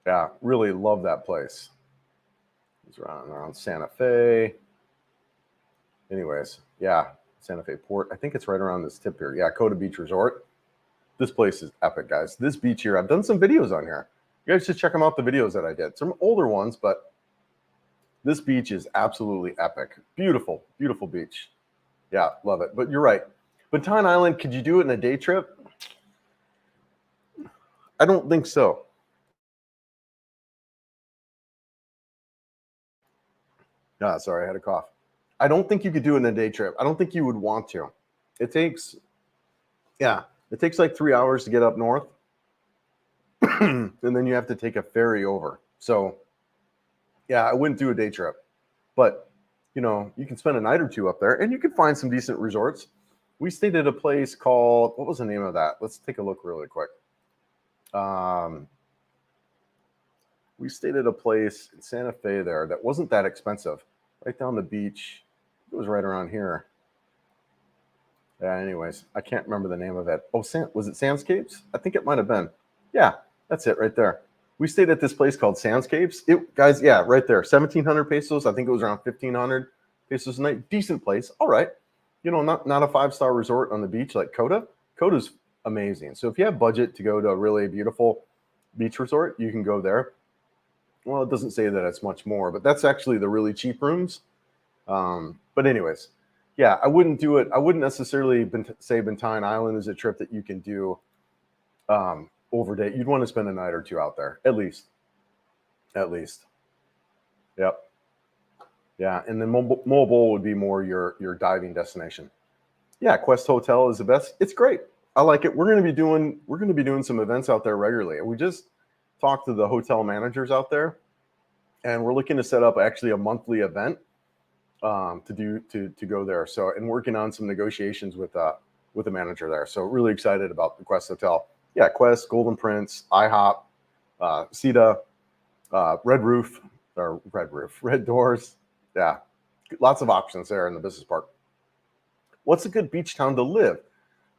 Yeah, really love that place. It's around Santa Fe. Anyways, yeah, Santa Fe Port. I think it's right around this tip here. Yeah, Coda Beach Resort. This place is epic, guys. This beach here, I've done some videos on here. You guys should check them out, the videos that I did. Some older ones, but this beach is absolutely epic. Beautiful, beautiful beach. Yeah, love it. But you're right. Bintan Island, could you do it in a day trip? I don't think so. Sorry, I had a cough. I don't think you could do it in a day trip. I don't think you would want to. It takes like 3 hours to get up north. And then you have to take a ferry over. So, yeah, I wouldn't do a day trip. But, you can spend a night or two up there, and you can find some decent resorts. We stayed at a place called, what was the name of that? Let's take a look really quick. We stayed at a place in Santa Fe there that wasn't that expensive. Right down the beach. It was right around here. Yeah, anyways, I can't remember the name of it. Oh, was it Sandscapes? I think it might have been. Yeah, that's it right there. We stayed at this place called Sandscapes. Guys, yeah, right there. 1,700 pesos. I think it was around 1,500 pesos a night. Decent place. All right. Not a 5-star resort on the beach like Coda. Coda's amazing. So if you have budget to go to a really beautiful beach resort, you can go there. Well, it doesn't say that it's much more, but that's actually the really cheap rooms. But anyways, yeah, I wouldn't do it. I wouldn't necessarily say Bintan Island is a trip that you can do overday. You'd want to spend a night or two out there, at least. At least. Yep. Yeah. And then Mobile would be more your diving destination. Yeah, Quest Hotel is the best. It's great. I like it. We're going to be doing some events out there regularly. We just talked to the hotel managers out there, and we're looking to set up actually a monthly event to go there. So, and working on some negotiations with the manager there. So really excited about the Quest Hotel. Yeah, Quest, Golden Prince, IHOP, CETA, Red Doors. Yeah, lots of options there in the business park. What's a good beach town to live?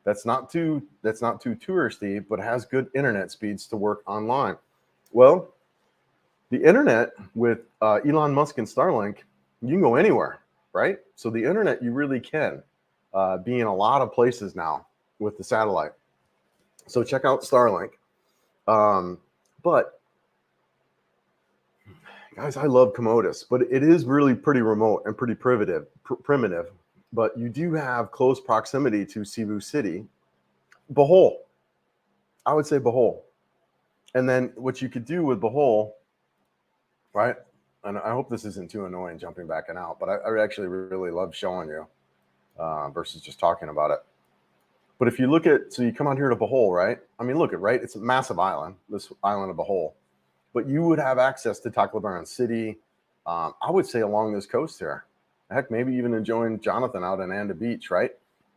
That's not too touristy, but has good internet speeds to work online. Well, the internet with Elon Musk and Starlink, you can go anywhere, right? So the internet, you really can be in a lot of places now with the satellite. So check out Starlink. But guys, I love Commodus, but it is really pretty remote and pretty primitive. But you do have close proximity to Cebu City. Bohol. I would say Bohol. And then what you could do with Bohol, right? And I hope this isn't too annoying jumping back and out, but I actually really love showing you versus just talking about it. But if you look at, so you come out here to Bohol, right? I mean, look at, right? It's a massive island, this island of Bohol. But you would have access to Tacloban City. I would say along this coast here. Heck, maybe even enjoying Jonathan out in Anda Beach, right?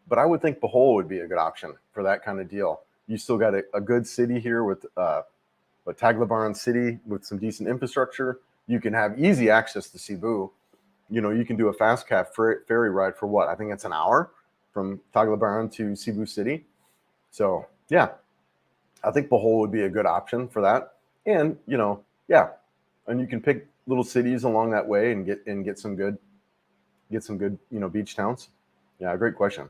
But I would think Bohol would be a good option for that kind of deal. You still got a good city here with Tacloban City with some decent infrastructure. You can have easy access to Cebu. You know, you can do a fast cab ferry ride for what? I think it's an hour from Tacloban to Cebu City. So yeah, I think Bohol would be a good option for that. And you know, yeah, and you can pick little cities along that way and get some good beach towns. Yeah, great question.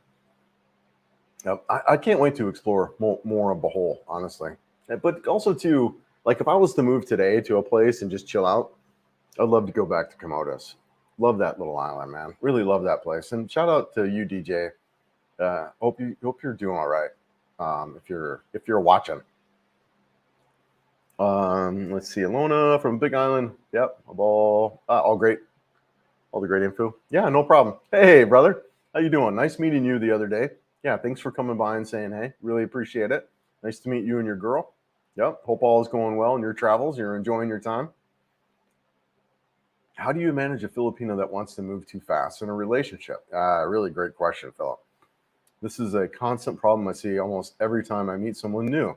I can't wait to explore more of Bohol, honestly. But also too, like if I was to move today to a place and just chill out, I'd love to go back to Comodos. Love that little island, man. Really love that place. And shout out to you, DJ. Hope you're doing all right. If you're watching. Let's see, Alona from Big Island. Yep, all great. All the great info. Yeah, no problem. Hey, brother. How you doing? Nice meeting you the other day. Yeah, thanks for coming by and saying hey. Really appreciate it. Nice to meet you and your girl. Yep, hope all is going well in your travels. You're enjoying your time. How do you manage a Filipino that wants to move too fast in a relationship? Really great question, Philip. This is a constant problem I see almost every time I meet someone new.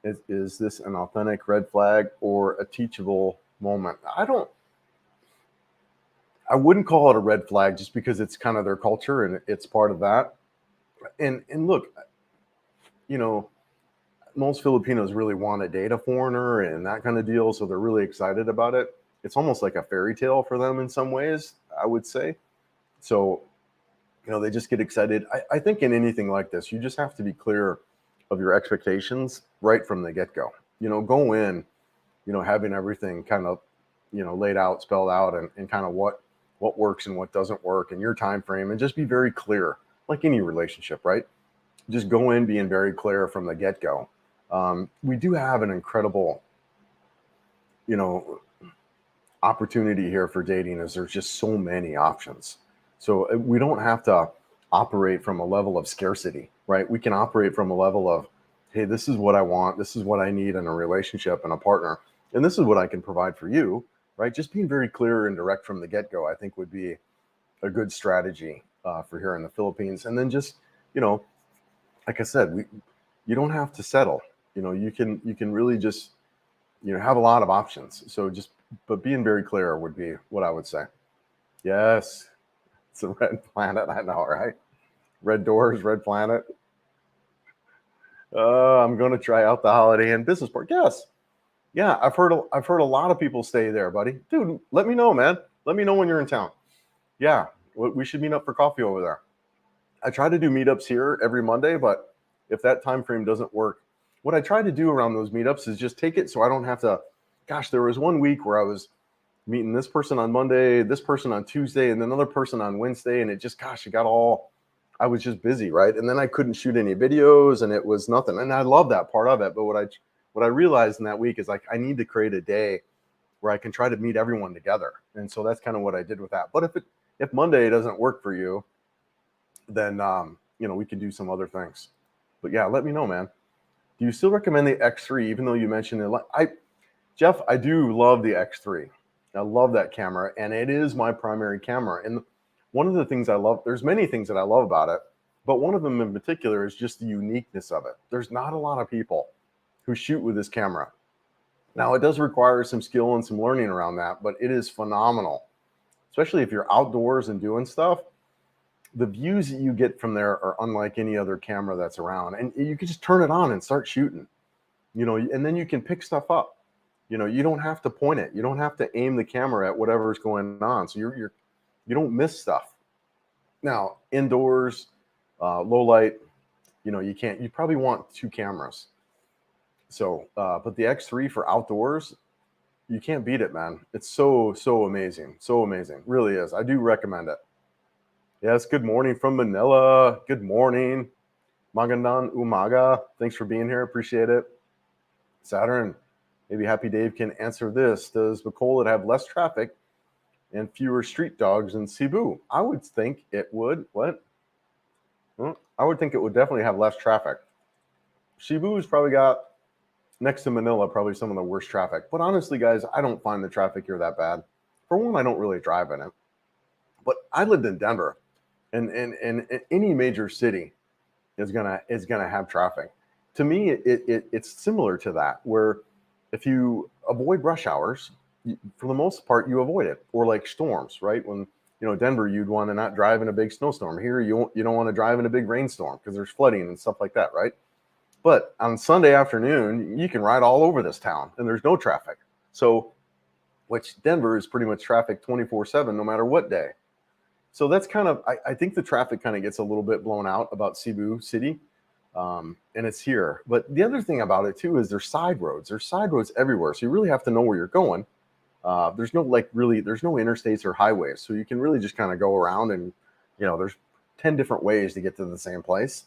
Is this an authentic red flag or a teachable moment? I wouldn't call it a red flag just because it's kind of their culture and it's part of that. And look, you know, most Filipinos really want to date a foreigner and that kind of deal, so they're really excited about it. It's almost like a fairy tale for them in some ways, I would say. So, you know, they just get excited. I think in anything like this, you just have to be clear of your expectations right from the get-go. You know, go in, you know, having everything kind of, you know, laid out, spelled out, and kind of what works and what doesn't work in your time frame, and just be very clear, like any relationship, right? Just go in being very clear from the get-go. We do have an incredible, you know, opportunity here for dating, as there's just so many options. So we don't have to operate from a level of scarcity, right? We can operate from a level of, hey, this is what I want, this is what I need in a relationship and a partner, and this is what I can provide for you, right? Just being very clear and direct from the get-go, I think, would be a good strategy for here in the Philippines. And then just, you know, like I said, you don't have to settle. You know, you can really just, you know, have a lot of options. So but being very clear would be what I would say. Yes, it's a red planet. I know, right? Red doors, red planet. I'm going to try out the Holiday Inn Business Park. Yes. Yeah, I've heard a lot of people stay there, buddy. Dude, let me know, man. Let me know when you're in town. Yeah, we should meet up for coffee over there. I try to do meetups here every Monday, but if that time frame doesn't work, what I try to do around those meetups is just take it so I don't have to. Gosh, there was one week where I was meeting this person on Monday, this person on Tuesday, and another person on Wednesday, and it just, gosh, it got all. I was just busy, right? And then I couldn't shoot any videos, and it was nothing. And I love that part of it. But what I realized in that week is like I need to create a day where I can try to meet everyone together. And so that's kind of what I did with that. But if Monday doesn't work for you, then we can do some other things. But yeah, let me know, man. Do you still recommend the X3, even though you mentioned it? Jeff, I do love the X3. I love that camera, and it is my primary camera. And one of the things I love, there's many things that I love about it, but one of them in particular is just the uniqueness of it. There's not a lot of people who shoot with this camera. Now, it does require some skill and some learning around that, but it is phenomenal, especially if you're outdoors and doing stuff. The views that you get from there are unlike any other camera that's around, and you can just turn it on and start shooting, and then you can pick stuff up. You don't have to point it. You don't have to aim the camera at whatever's going on. So you don't miss stuff. Now, indoors, low light, you probably want 2 cameras. So, but the X3 for outdoors, you can't beat it, man. It's so amazing. So amazing. Really is. I do recommend it. Yes, good morning from Manila. Good morning. Magandang umaga. Thanks for being here. Appreciate it. Saturn, maybe Happy Dave can answer this. Does Bacolod have less traffic and fewer street dogs in Cebu? I would think it would. What? Well, I would think it would definitely have less traffic. Cebu's probably got, next to Manila, probably some of the worst traffic. But honestly, guys, I don't find the traffic here that bad. For one, I don't really drive in it. But I lived in Denver, and any major city is gonna have traffic. To me, it's similar to that, where if you avoid rush hours, for the most part, you avoid it. Or like storms, right? When Denver, you'd want to not drive in a big snowstorm. Here, you don't want to drive in a big rainstorm because there's flooding and stuff like that, right? But on Sunday afternoon, you can ride all over this town, and there's no traffic. So, which Denver is pretty much traffic 24/7, no matter what day. So that's kind of, I think the traffic kind of gets a little bit blown out about Cebu City, and it's here. But the other thing about it too is there's side roads. There's side roads everywhere, so you really have to know where you're going. There's no interstates or highways, so you can really just kind of go around, and there's 10 different ways to get to the same place.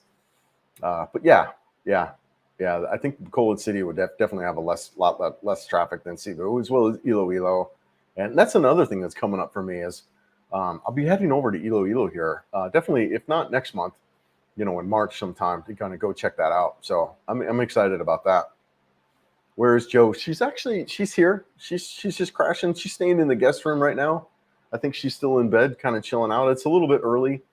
But yeah. I think Bacolod City would definitely have a lot less traffic than Cebu, as well as Iloilo. And that's another thing that's coming up for me is I'll be heading over to Iloilo here. Definitely, if not next month, in March sometime, to kind of go check that out. So I'm excited about that. Where is Joe? She's here. She's just crashing. She's staying in the guest room right now. I think she's still in bed, kind of chilling out. It's a little bit early,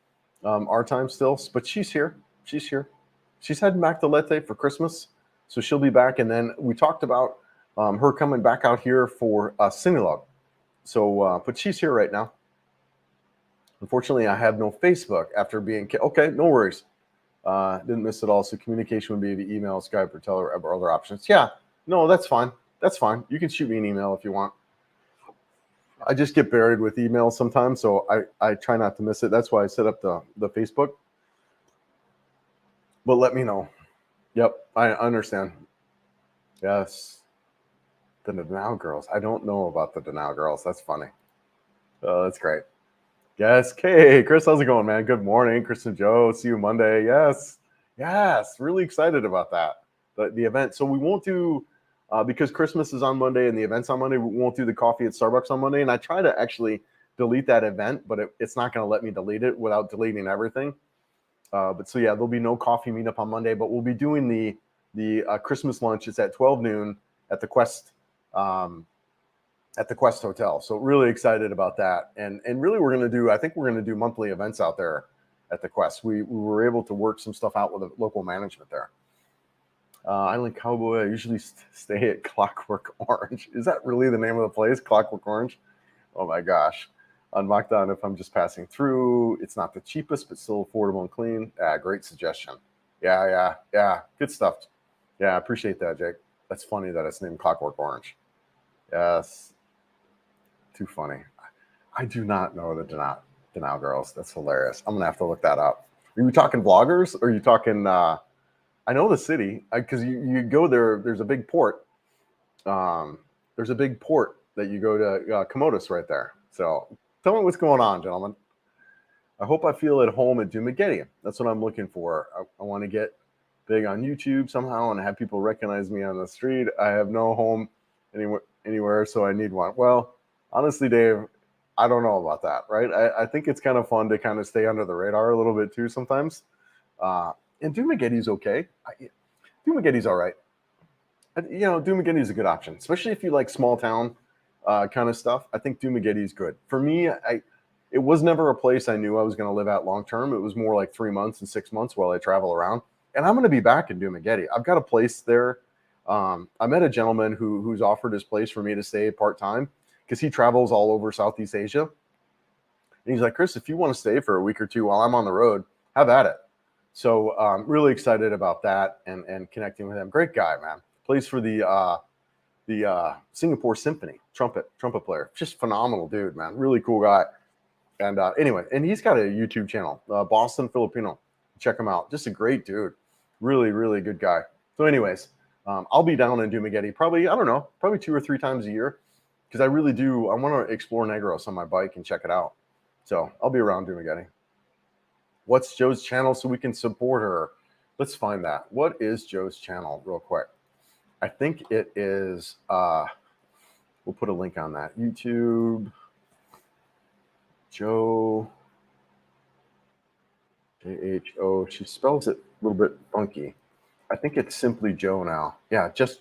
our time still, but she's here. She's heading back to Leyte for Christmas, so she'll be back. And then we talked about her coming back out here for Sinulog. So, but she's here right now. Unfortunately, I have no Facebook after being okay. No worries. Didn't miss it all. So communication would be via email, Skype, or or other options. Yeah, no, that's fine. That's fine. You can shoot me an email if you want. I just get buried with emails sometimes, so I try not to miss it. That's why I set up the Facebook. But let me know. Yep, I understand. Yes. The Danao girls. I don't know about the Danao girls. That's funny. That's great. Yes, Kay. Chris, how's it going, man? Good morning. Chris and Joe. See you Monday. Yes. Really excited about that. The event. So we won't do, because Christmas is on Monday and the event's on Monday, we won't do the coffee at Starbucks on Monday. And I try to actually delete that event, but it's not going to let me delete it without deleting everything. But so yeah, there'll be no coffee meetup on Monday, but we'll be doing the Christmas lunch. It's at 12 noon at the Quest Hotel. So really excited about that. And really I think we're gonna do monthly events out there at the Quest. We were able to work some stuff out with the local management there. Island Cowboy, I usually stay at Clockwork Orange. Is that really the name of the place? Clockwork Orange? Oh my gosh. On Macdon, if I'm just passing through, it's not the cheapest, but still affordable and clean. Great suggestion. Yeah. Good stuff. Yeah, I appreciate that, Jake. That's funny that it's named Clockwork Orange. Yes. Too funny. I do not know the Danao girls. That's hilarious. I'm going to have to look that up. Are you talking vloggers? Or are you talking, I know the city, because you go there, there's a big port. There's a big port that you go to, Komodos right there. So tell me what's going on, gentlemen. I hope I feel at home at Dumageddon. That's what I'm looking for. I want to get big on YouTube somehow and have people recognize me on the street. I have no home anywhere, so I need one. Well, honestly, Dave, I don't know about that, right? I think it's kind of fun to kind of stay under the radar a little bit too sometimes. And Dumagetti's okay. Dumagetti's all right. Dumagetti's a good option, especially if you like small town kind of stuff. I think Dumagetti's good. For me, it was never a place I knew I was going to live at long term. It was more like 3 months and 6 months while I travel around. And I'm going to be back in Dumagetti. I've got a place there. I met a gentleman who's offered his place for me to stay part-time because he travels all over Southeast Asia. And he's like, Chris, if you want to stay for a week or two while I'm on the road, have at it. So really excited about that and connecting with him. Great guy, man. Plays for the Singapore Symphony, trumpet player. Just phenomenal dude, man. Really cool guy. And anyway, and he's got a YouTube channel, Boston Filipino. Check him out. Just a great dude. Really, really good guy. So anyways, I'll be down in Dumagetti probably 2 or 3 times a year because I really do. I want to explore Negros on my bike and check it out. So I'll be around Dumagetti. What's Joe's channel so we can support her? Let's find that. What is Joe's channel real quick? I think it is, we'll put a link on that. YouTube, Joe, J-H-O. She spells it a little bit funky. I think it's simply Joe now. Yeah, just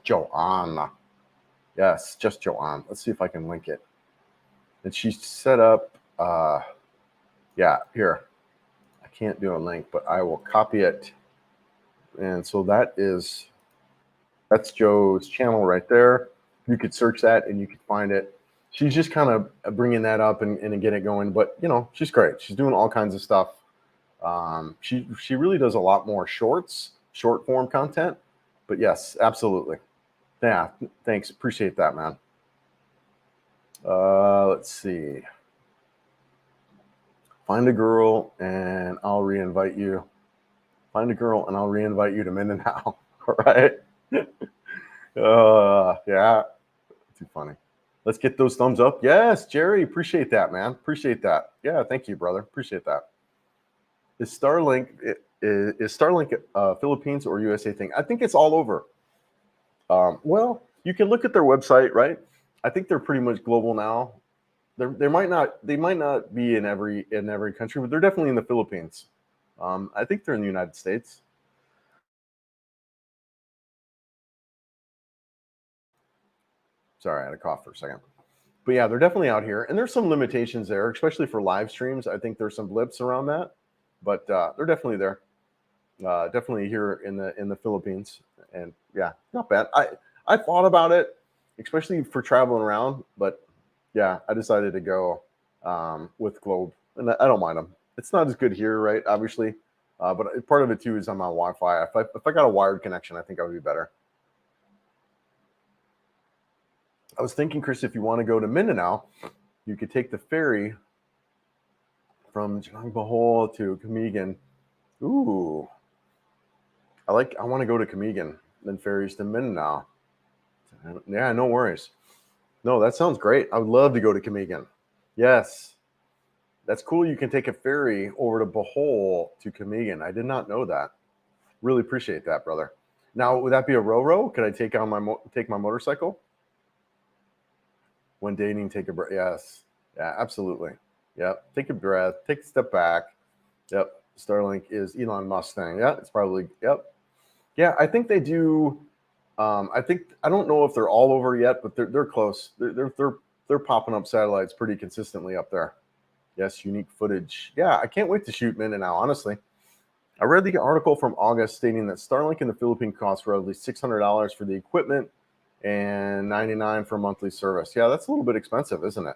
Joanna. Yes, just Joanne. Let's see if I can link it. And she's set up, yeah, here. I can't do a link, but I will copy it. And so that's Joe's channel right there. You could search that and you could find it. She's just kind of bringing that up and get it going. But, she's great. She's doing all kinds of stuff. She really does a lot more short form content. But yes, absolutely. Yeah, thanks. Appreciate that, man. Let's see. Find a girl and I'll re-invite you. Find a girl and I'll re-invite you to Mindanao. All right. Yeah. Too funny. Let's get those thumbs up. Yes, Jerry. Appreciate that, man. Appreciate that. Yeah, thank you, brother. Appreciate that. Is Starlink Philippines or USA thing? I think it's all over. Well, you can look at their website, right? I think they're pretty much global now. They might not be in every country, but they're definitely in the Philippines. I think they're in the United States. Sorry, I had a cough for a second. But yeah, they're definitely out here. And there's some limitations there, especially for live streams. I think there's some blips around that. But they're definitely there. Definitely here in the Philippines. And yeah, not bad. I thought about it, especially for traveling around. But yeah, I decided to go with Globe. And I don't mind them. It's not as good here, right? Obviously. But part of it, too, is I'm on Wi-Fi. If I got a wired connection, I think I would be better. I was thinking, Chris, if you want to go to Mindanao, you could take the ferry from Janang Bohol to Camiguin. Ooh. I want to go to Camiguin, then ferries to Mindanao. Yeah, no worries. No, that sounds great. I would love to go to Camiguin. Yes. That's cool. You can take a ferry over to Bohol to Camiguin. I did not know that. Really appreciate that, brother. Now, would that be a row? Could I take my motorcycle? When dating, take a breath. Yes. Yeah, absolutely. Yep. Take a breath. Take a step back. Yep. Starlink is Elon Musk's thing. Yeah, it's probably, yep. Yeah, I think they do. I don't know if they're all over yet, but they're close. They're popping up satellites pretty consistently up there. Yes, unique footage. Yeah, I can't wait to shoot Mindanao, honestly. I read the article from August stating that Starlink in the Philippines costs roughly $600 for the equipment and $99 for monthly service. Yeah, that's a little bit expensive, isn't it?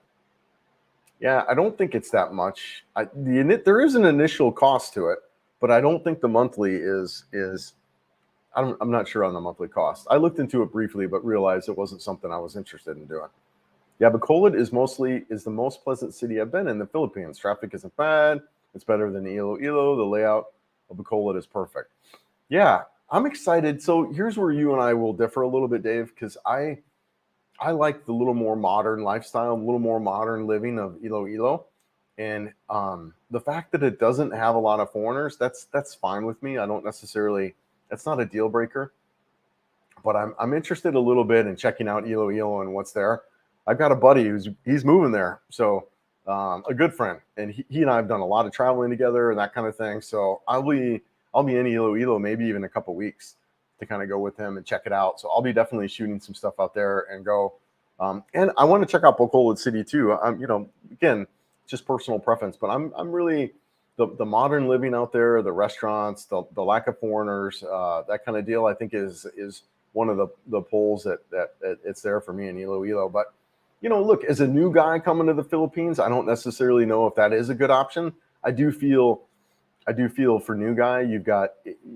Yeah, I don't think it's that much. There is an initial cost to it, but I don't think the monthly is. I'm not sure on the monthly cost. I looked into it briefly, but realized it wasn't something I was interested in doing. Yeah, Bacolod is the most pleasant city I've been in the Philippines. Traffic isn't bad. It's better than Iloilo. The layout of Bacolod is perfect. Yeah, I'm excited. So here's where you and I will differ a little bit, Dave, because I like the little more modern lifestyle, a little more modern living of Iloilo. And the fact that it doesn't have a lot of foreigners, that's fine with me. I don't necessarily, that's not a deal breaker, but I'm interested a little bit in checking out Iloilo and what's there. I've got a buddy he's moving there, so a good friend, and he and I have done a lot of traveling together and that kind of thing. So I'll be in Iloilo maybe even a couple weeks to kind of go with him and check it out. So I'll be definitely shooting some stuff out there and go. And I want to check out Bacolod City too. Again, just personal preference, but I'm really the modern living out there, the restaurants, the lack of foreigners, that kind of deal. I think is one of the polls that it's there for me in Iloilo. But look, as a new guy coming to the Philippines, I don't necessarily know if that is a good option. I do feel for new guy,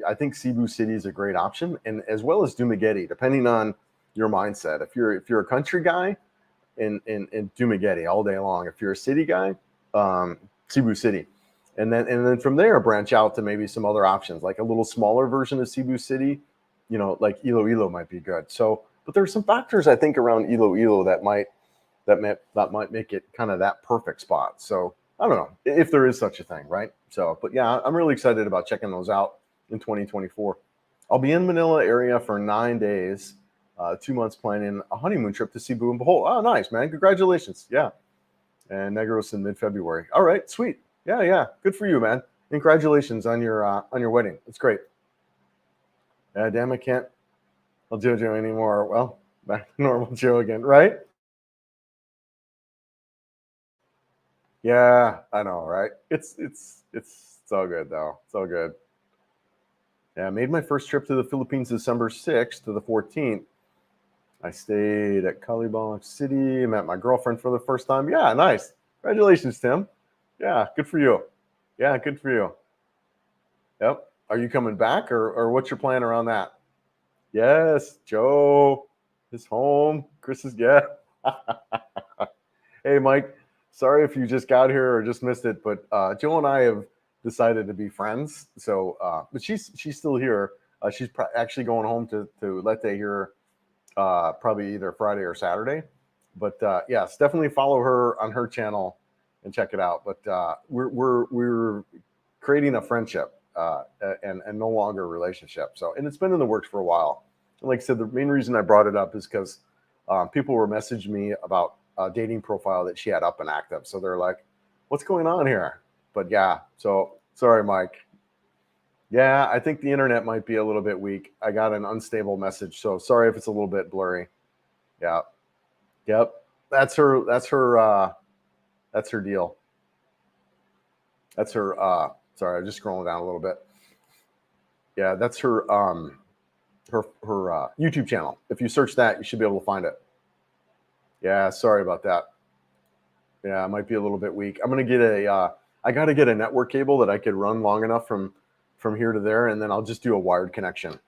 I think Cebu City is a great option, and as well as Dumaguete, depending on your mindset. If you're a country guy, in Dumaguete all day long. If you're a city guy, Cebu City, and then from there branch out to maybe some other options, like a little smaller version of Cebu City, like Iloilo might be good. So, but there's some factors I think around Iloilo that might make it kind of that perfect spot. So I don't know if there is such a thing, right? So, but yeah, I'm really excited about checking those out in 2024. I'll be in Manila area for 9 days. 2 months planning a honeymoon trip to Cebu and Bohol. Oh, nice, man. Congratulations. Yeah. And Negros in mid-February. All right, sweet. Yeah. Good for you, man. Congratulations on your wedding. It's great. Damn, I can't Joe anymore. Well, back to normal Joe again, right? Yeah, I know, right? It's all good though. It's all good. Yeah, I made my first trip to the Philippines December 6th to the 14th. I stayed at Calibang City, met my girlfriend for the first time. Yeah, nice. Congratulations, Tim. Yeah, good for you. Yeah, good for you. Yep. Are you coming back or what's your plan around that? Yes, Joe is home. Chris is, yeah. Hey, Mike. Sorry if you just got here or just missed it, but Joe and I have decided to be friends. So, but she's still here. She's actually going home to Leyte here probably either Friday or Saturday. But yes, definitely follow her on her channel and check it out. But we're creating a friendship and no longer a relationship. So, and it's been in the works for a while. And like I said, the main reason I brought it up is because people were messaging me about a dating profile that she had up and active. So they're like, "What's going on here?" But yeah, so sorry, Mike. Yeah, I think the internet might be a little bit weak. I got an unstable message, so sorry if it's a little bit blurry. Yeah. Yep. That's her deal. That's her sorry, I'm just scrolling down a little bit. Yeah, that's her YouTube channel. If you search that, you should be able to find it. Yeah, sorry about that. Yeah, it might be a little bit weak. I'm gonna get I got to get a network cable that I could run long enough from here to there, and then I'll just do a wired connection.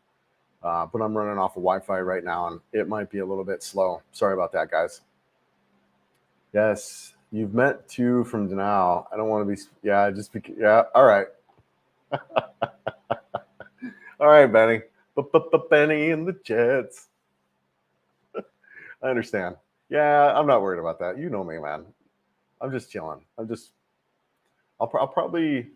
But I'm running off of Wi-Fi right now, and it might be a little bit slow. Sorry about that, guys. Yes, you've met two from Danao. I don't want to be. Yeah, yeah. All right, all right, Benny. Benny and the Jets. I understand. Yeah, I'm not worried about that. You know me, man. I'm just chilling. I'll probably.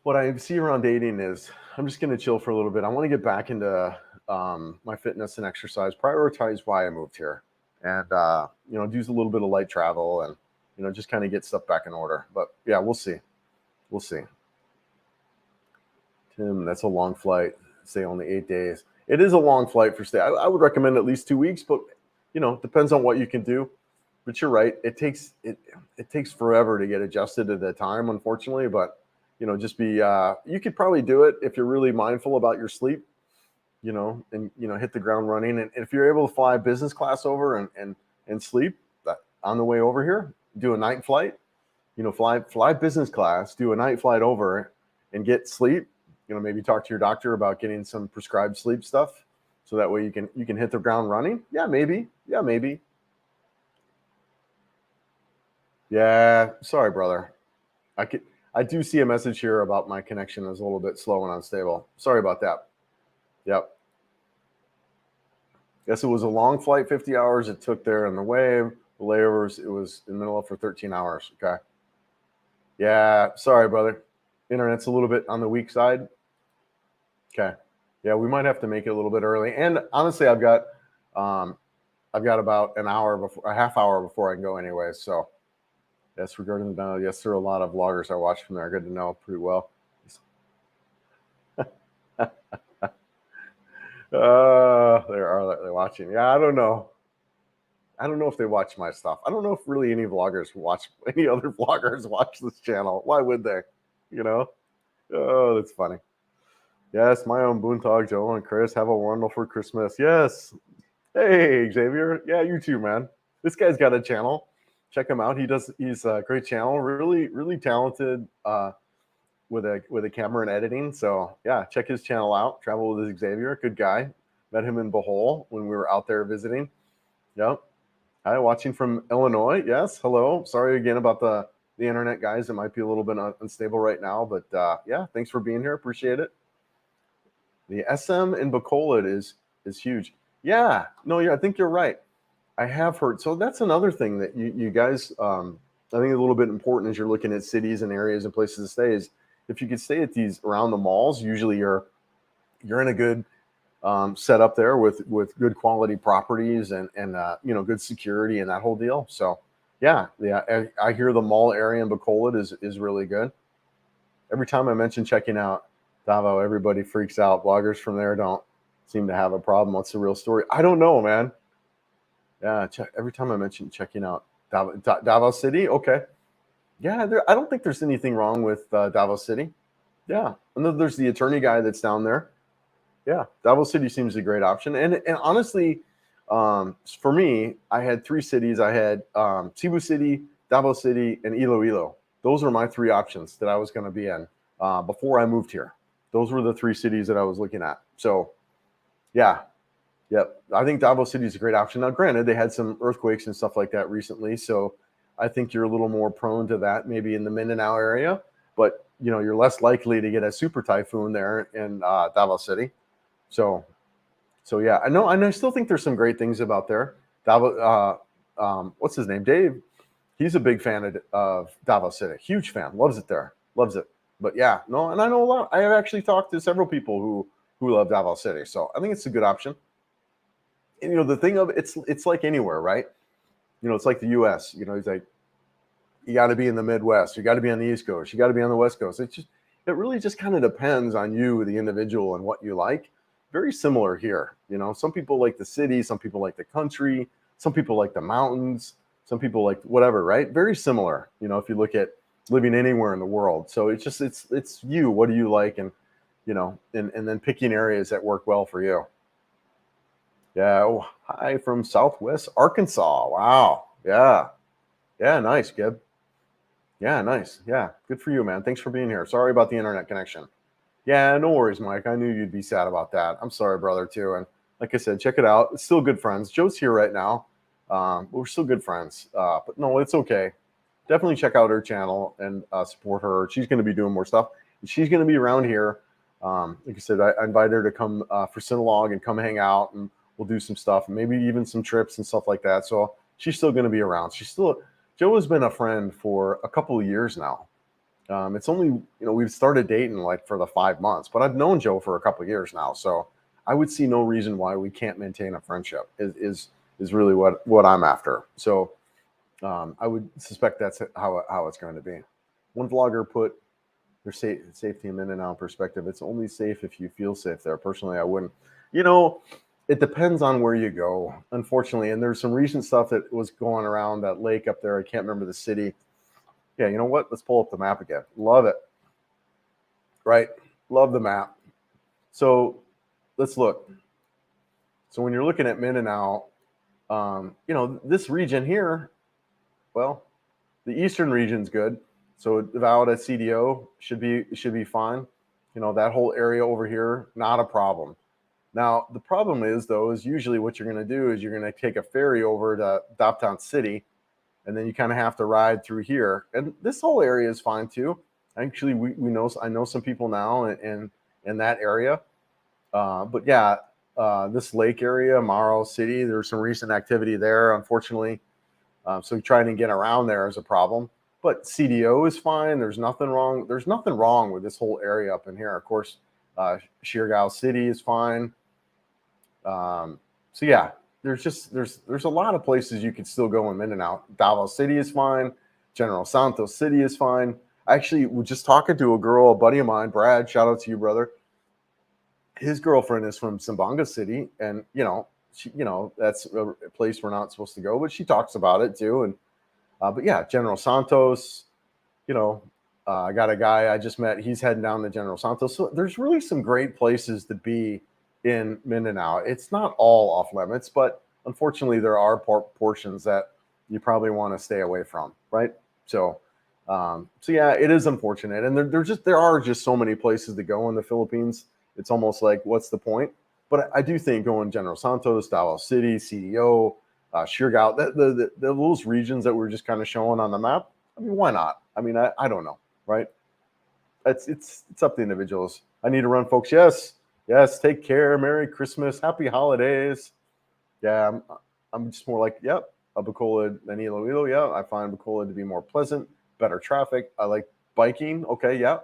What I see around dating is I'm just going to chill for a little bit. I want to get back into my fitness and exercise, prioritize why I moved here, and do a little bit of light travel and just kind of get stuff back in order. But yeah, we'll see. We'll see. Tim, that's a long flight. Stay only 8 days. It is a long flight for stay. I would recommend at least 2 weeks, but depends on what you can do. But you're right. It takes forever to get adjusted to the time, unfortunately. But just be you could probably do it if you're really mindful about your sleep, and hit the ground running. And if you're able to fly business class over and sleep on the way over here, do a night flight, fly business class, do a night flight over and get sleep, maybe talk to your doctor about getting some prescribed sleep stuff so that way you can hit the ground running. Yeah, maybe. Yeah, sorry, brother. I do see a message here about my connection is a little bit slow and unstable. Sorry about that. Yep. Guess it was a long flight, 50 hours it took there in the wave. The layovers, it was in the middle of for 13 hours. Okay. Yeah, sorry, brother. Internet's a little bit on the weak side. Okay. Yeah, we might have to make it a little bit early. And honestly, um, I've got about an hour before, a half hour before I can go anyway. So yes, regarding the yes, there are a lot of vloggers I watch from there. Good to know pretty well. They're watching. Yeah, I don't know. I don't know if they watch my stuff. I don't know if really any vloggers watch any other vloggers watch this channel. Why would they? You know? Oh, that's funny. Yes, my own Boontog, Joe and Chris. Have a wonderful Christmas. Yes. Hey, Xavier. Yeah, you too, man. This guy's got a channel. Check him out. He's a great channel. Really, really talented with a camera and editing. So yeah, check his channel out. Travel with Xavier. Good guy. Met him in Bohol when we were out there visiting. Yep. Hi, watching from Illinois. Yes. Hello. Sorry again about the internet, guys. It might be a little bit unstable right now, but yeah, thanks for being here. Appreciate it. The SM in Bacolod is huge. Yeah. No, yeah, I think you're right. I have heard. So that's another thing that you guys, I think, a little bit important as you're looking at cities and areas and places to stay is if you could stay at these around the malls. Usually, you're in a good setup there with good quality properties and good security and that whole deal. So yeah, I hear the mall area in Bacolod is really good. Every time I mention checking out Davao, everybody freaks out. Bloggers from there don't seem to have a problem. What's the real story? I don't know, man. Yeah, every time I mention checking out Davao City, okay. Yeah, I don't think there's anything wrong with Davao City. Yeah, and then there's the attorney guy that's down there. Yeah, Davao City seems a great option. And honestly, for me, I had three cities. I had Cebu City, Davao City, and Iloilo. Those are my three options that I was going to be in before I moved here. Those were the three cities that I was looking at. So, yeah, yep. I think Davao City is a great option. Now, granted, they had some earthquakes and stuff like that recently, so I think you're a little more prone to that, maybe in the Mindanao area. But you're less likely to get a super typhoon there in Davao City. So yeah, I know, and I still think there's some great things about there. Davao, what's his name? Dave. He's a big fan of Davao City. Huge fan. Loves it there. Loves it. But yeah, no, and I know a lot. I have actually talked to several people who love Davao City. So I think it's a good option. And the thing of it's like anywhere, right? It's like the U.S. It's like you got to be in the Midwest. You got to be on the East Coast. You got to be on the West Coast. It really just kind of depends on you, the individual, and what you like. Very similar here. Some people like the city, some people like the country, some people like the mountains, some people like whatever, right? Very similar, if you look at living anywhere in the world. So it's you. What do you like? And, and then picking areas that work well for you. Yeah. Oh, hi from Southwest Arkansas. Wow. Yeah. Yeah. Nice, Gib. Yeah. Nice. Yeah. Good for you, man. Thanks for being here. Sorry about the internet connection. Yeah, no worries, Mike. I knew you'd be sad about that. I'm sorry, brother, too. And like I said, check it out. It's still good friends. Joe's here right now. We're still good friends. But no, it's okay. Definitely check out her channel and support her. She's going to be doing more stuff. She's going to be around here. Like I said, I invited her to come for Synologue and come hang out, and we'll do some stuff, maybe even some trips and stuff like that. So she's still going to be around. Joe has been a friend for a couple of years now. It's only, we've started dating like for the 5 months, but I've known Joe for a couple of years now. So I would see no reason why we can't maintain a friendship is really what I'm after. So I would suspect that's how it's going to be. One vlogger put their safety in Mindanao perspective. It's only safe if you feel safe there. Personally, I wouldn't. It depends on where you go, unfortunately. And there's some recent stuff that was going around that lake up there. I can't remember the city. Yeah, you know what? Let's pull up the map again. Love it. Right? Love the map. So let's look. So when you're looking at Mindanao, this region here, well, the eastern region's good. So Davao at CDO should be fine. That whole area over here, not a problem. Now, the problem is usually what you're going to do is you're going to take a ferry over to Daptan City, and then you kind of have to ride through here. And this whole area is fine too. Actually, I know some people now in that area. But yeah, this lake area, Morrow City, there's some recent activity there, unfortunately. So trying to get around there is a problem. But CDO is fine. There's nothing wrong. There's nothing wrong with this whole area up in here. Of course, Sheergao City is fine. So yeah, there's a lot of places you could still go in Mindanao. Davao City is fine. General Santos City is fine. I actually was just talking to a girl, a buddy of mine, Brad. Shout out to you, brother. His girlfriend is from Zamboanga City, and that's a place we're not supposed to go, but she talks about it too. And but yeah, General Santos. I got a guy I just met. He's heading down to General Santos. So there's really some great places to be in Mindanao. It's not all off limits, but unfortunately, there are portions that you probably want to stay away from, right? So yeah, it is unfortunate, and there are just so many places to go in the Philippines. It's almost like, what's the point? But I do think going General Santos, Davao City, CDO, Siargao, those regions that we're just kind of showing on the map. I mean, why not? I mean, I don't know, right? It's up to individuals. I need to run, folks. Yes. Take care. Merry Christmas. Happy holidays. Yeah, I'm just more like, yep, a Bacolod than Iloilo. Yeah, I find Bacolod to be more pleasant, better traffic. I like biking. Okay, yeah.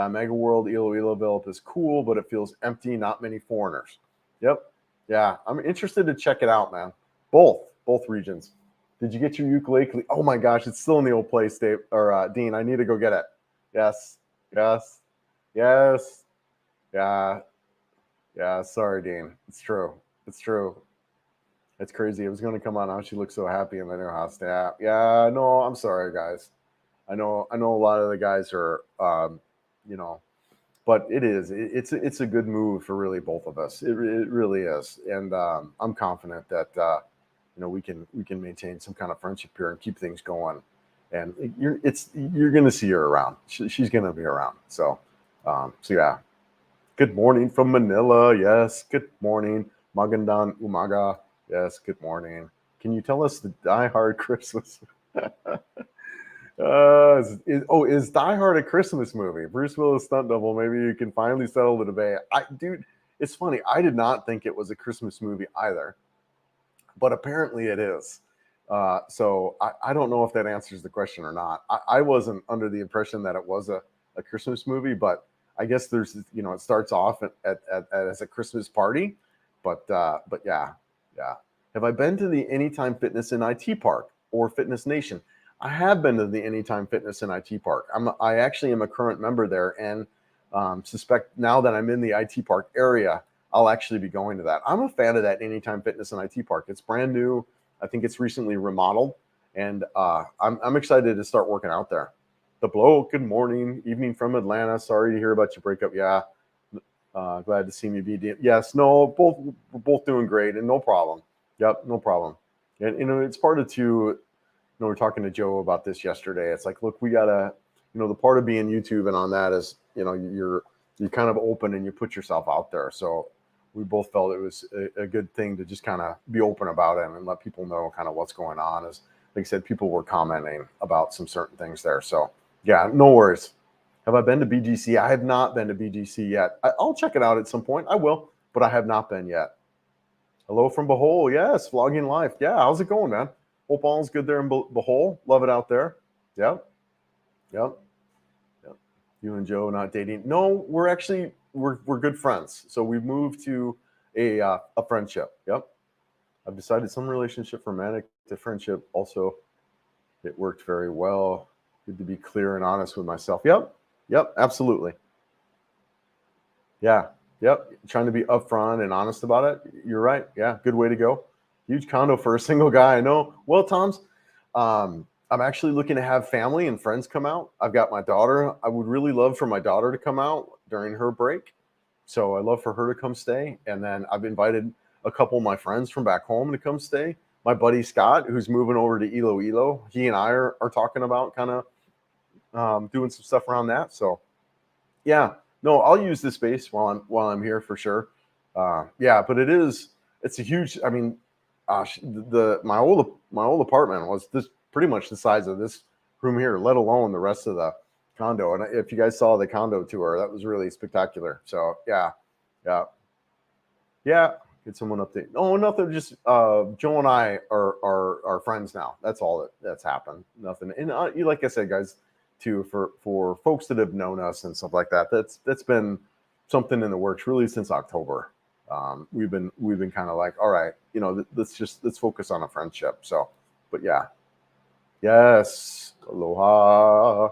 Mega World Iloilo is cool, but it feels empty. Not many foreigners. Yep. Yeah, I'm interested to check it out, man. Both regions. Did you get your ukulele? Oh my gosh, it's still in the old place, Dave or Dean. I need to go get it. Yes. Yeah. Sorry, Dean. It's true. It's crazy. It was going to come on. How she looks so happy in the new house. Yeah. No, I'm sorry, guys. I know. A lot of the guys are, but it's a good move for really both of us. It really is, and I'm confident that we can maintain some kind of friendship here and keep things going. And you're going to see her around. She's going to be around. So yeah. Good morning from Manila. Yes. Good morning. Magandang umaga. Yes. Good morning. Can you tell us the Die Hard Christmas? Is Die Hard a Christmas movie? Bruce Willis stunt double. Maybe you can finally settle the debate. Dude, it's funny. I did not think it was a Christmas movie either, but apparently it is. So I don't know if that answers the question or not. I wasn't under the impression that it was a Christmas movie, but I guess there's, it starts off as a Christmas party, but yeah. Have I been to the Anytime Fitness in IT Park or Fitness Nation? I have been to the Anytime Fitness in IT Park. I actually am a current member there, and suspect now that I'm in the IT Park area, I'll actually be going to that. I'm a fan of that Anytime Fitness in IT Park. It's brand new. I think it's recently remodeled, and I'm excited to start working out there. The Blow, good morning, evening from Atlanta. Sorry to hear about your breakup. Yeah, glad to see me be. Yes, no, we're both doing great, and no problem. Yep, no problem. And it's part of two. We're talking to Joe about this yesterday. It's like, look, we gotta, the part of being YouTube and on that is, you're kind of open and you put yourself out there. So we both felt it was a good thing to just kind of be open about it and let people know kind of what's going on. As like I said, people were commenting about some certain things there. So yeah, no worries. Have I been to BGC? I have not been to BGC yet. I'll check it out at some point. I will, but I have not been yet. Hello from Bohol. Yes, vlogging life. Yeah, how's it going, man? Hope all's good there in Bohol. Love it out there. Yep. You and Joe not dating? No, we're good friends. So we've moved to a friendship. Yep. I've decided some relationship romantic to friendship. Also, it worked very well. Good to be clear and honest with myself. Yep. Absolutely. Yeah. Yep. Trying to be upfront and honest about it. You're right. Yeah. Good way to go. Huge condo for a single guy. I know. Well, Tom's, I'm actually looking to have family and friends come out. I've got my daughter. I would really love for my daughter to come out during her break. So I'd love for her to come stay. And then I've invited a couple of my friends from back home to come stay. My buddy Scott, who's moving over to Iloilo, he and I are talking about kind of doing some stuff around that. So yeah, no, I'll use this space while I'm here for sure. Yeah, but it's a huge. I mean, my old apartment was this pretty much the size of this room here, let alone the rest of the condo. And if you guys saw the condo tour, that was really spectacular. So yeah. Get someone update. Oh, nothing. Just Joe and I are friends now. That's all that's happened. Nothing. And like I said, guys, too, for folks that have known us and stuff like that, that's been something in the works really since October. We've been kind of like, all right, let's focus on a friendship. So, but yeah, yes, aloha,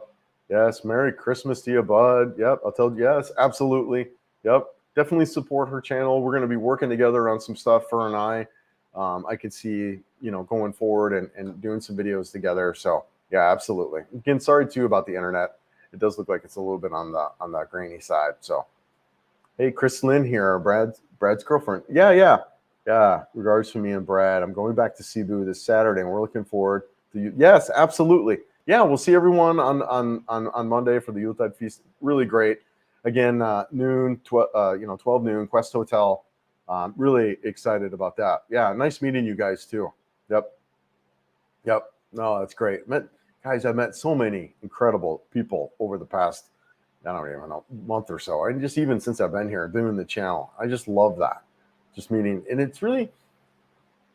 yes, Merry Christmas to you, bud. Yep, I'll tell you, yes, absolutely. Yep, definitely support her channel. We're going to be working together on some stuff, her and I. I could see, going forward and doing some videos together. So yeah, absolutely. Again, sorry too about the internet. It does look like it's a little bit on the grainy side. So, hey, Chris Lynn here, Brad's girlfriend. Yeah. Regards from me and Brad. I'm going back to Cebu this Saturday, and we're looking forward to you. Yes, absolutely. Yeah, we'll see everyone on Monday for the Yuletide feast. Really great. Again, noon, 12 noon, Quest Hotel. Really excited about that. Yeah, nice meeting you guys too. Yep. No, that's great. I've met so many incredible people over the past, I don't even know, month or so. And just even since I've been here doing the channel, I just love that. Just meeting, and it's really,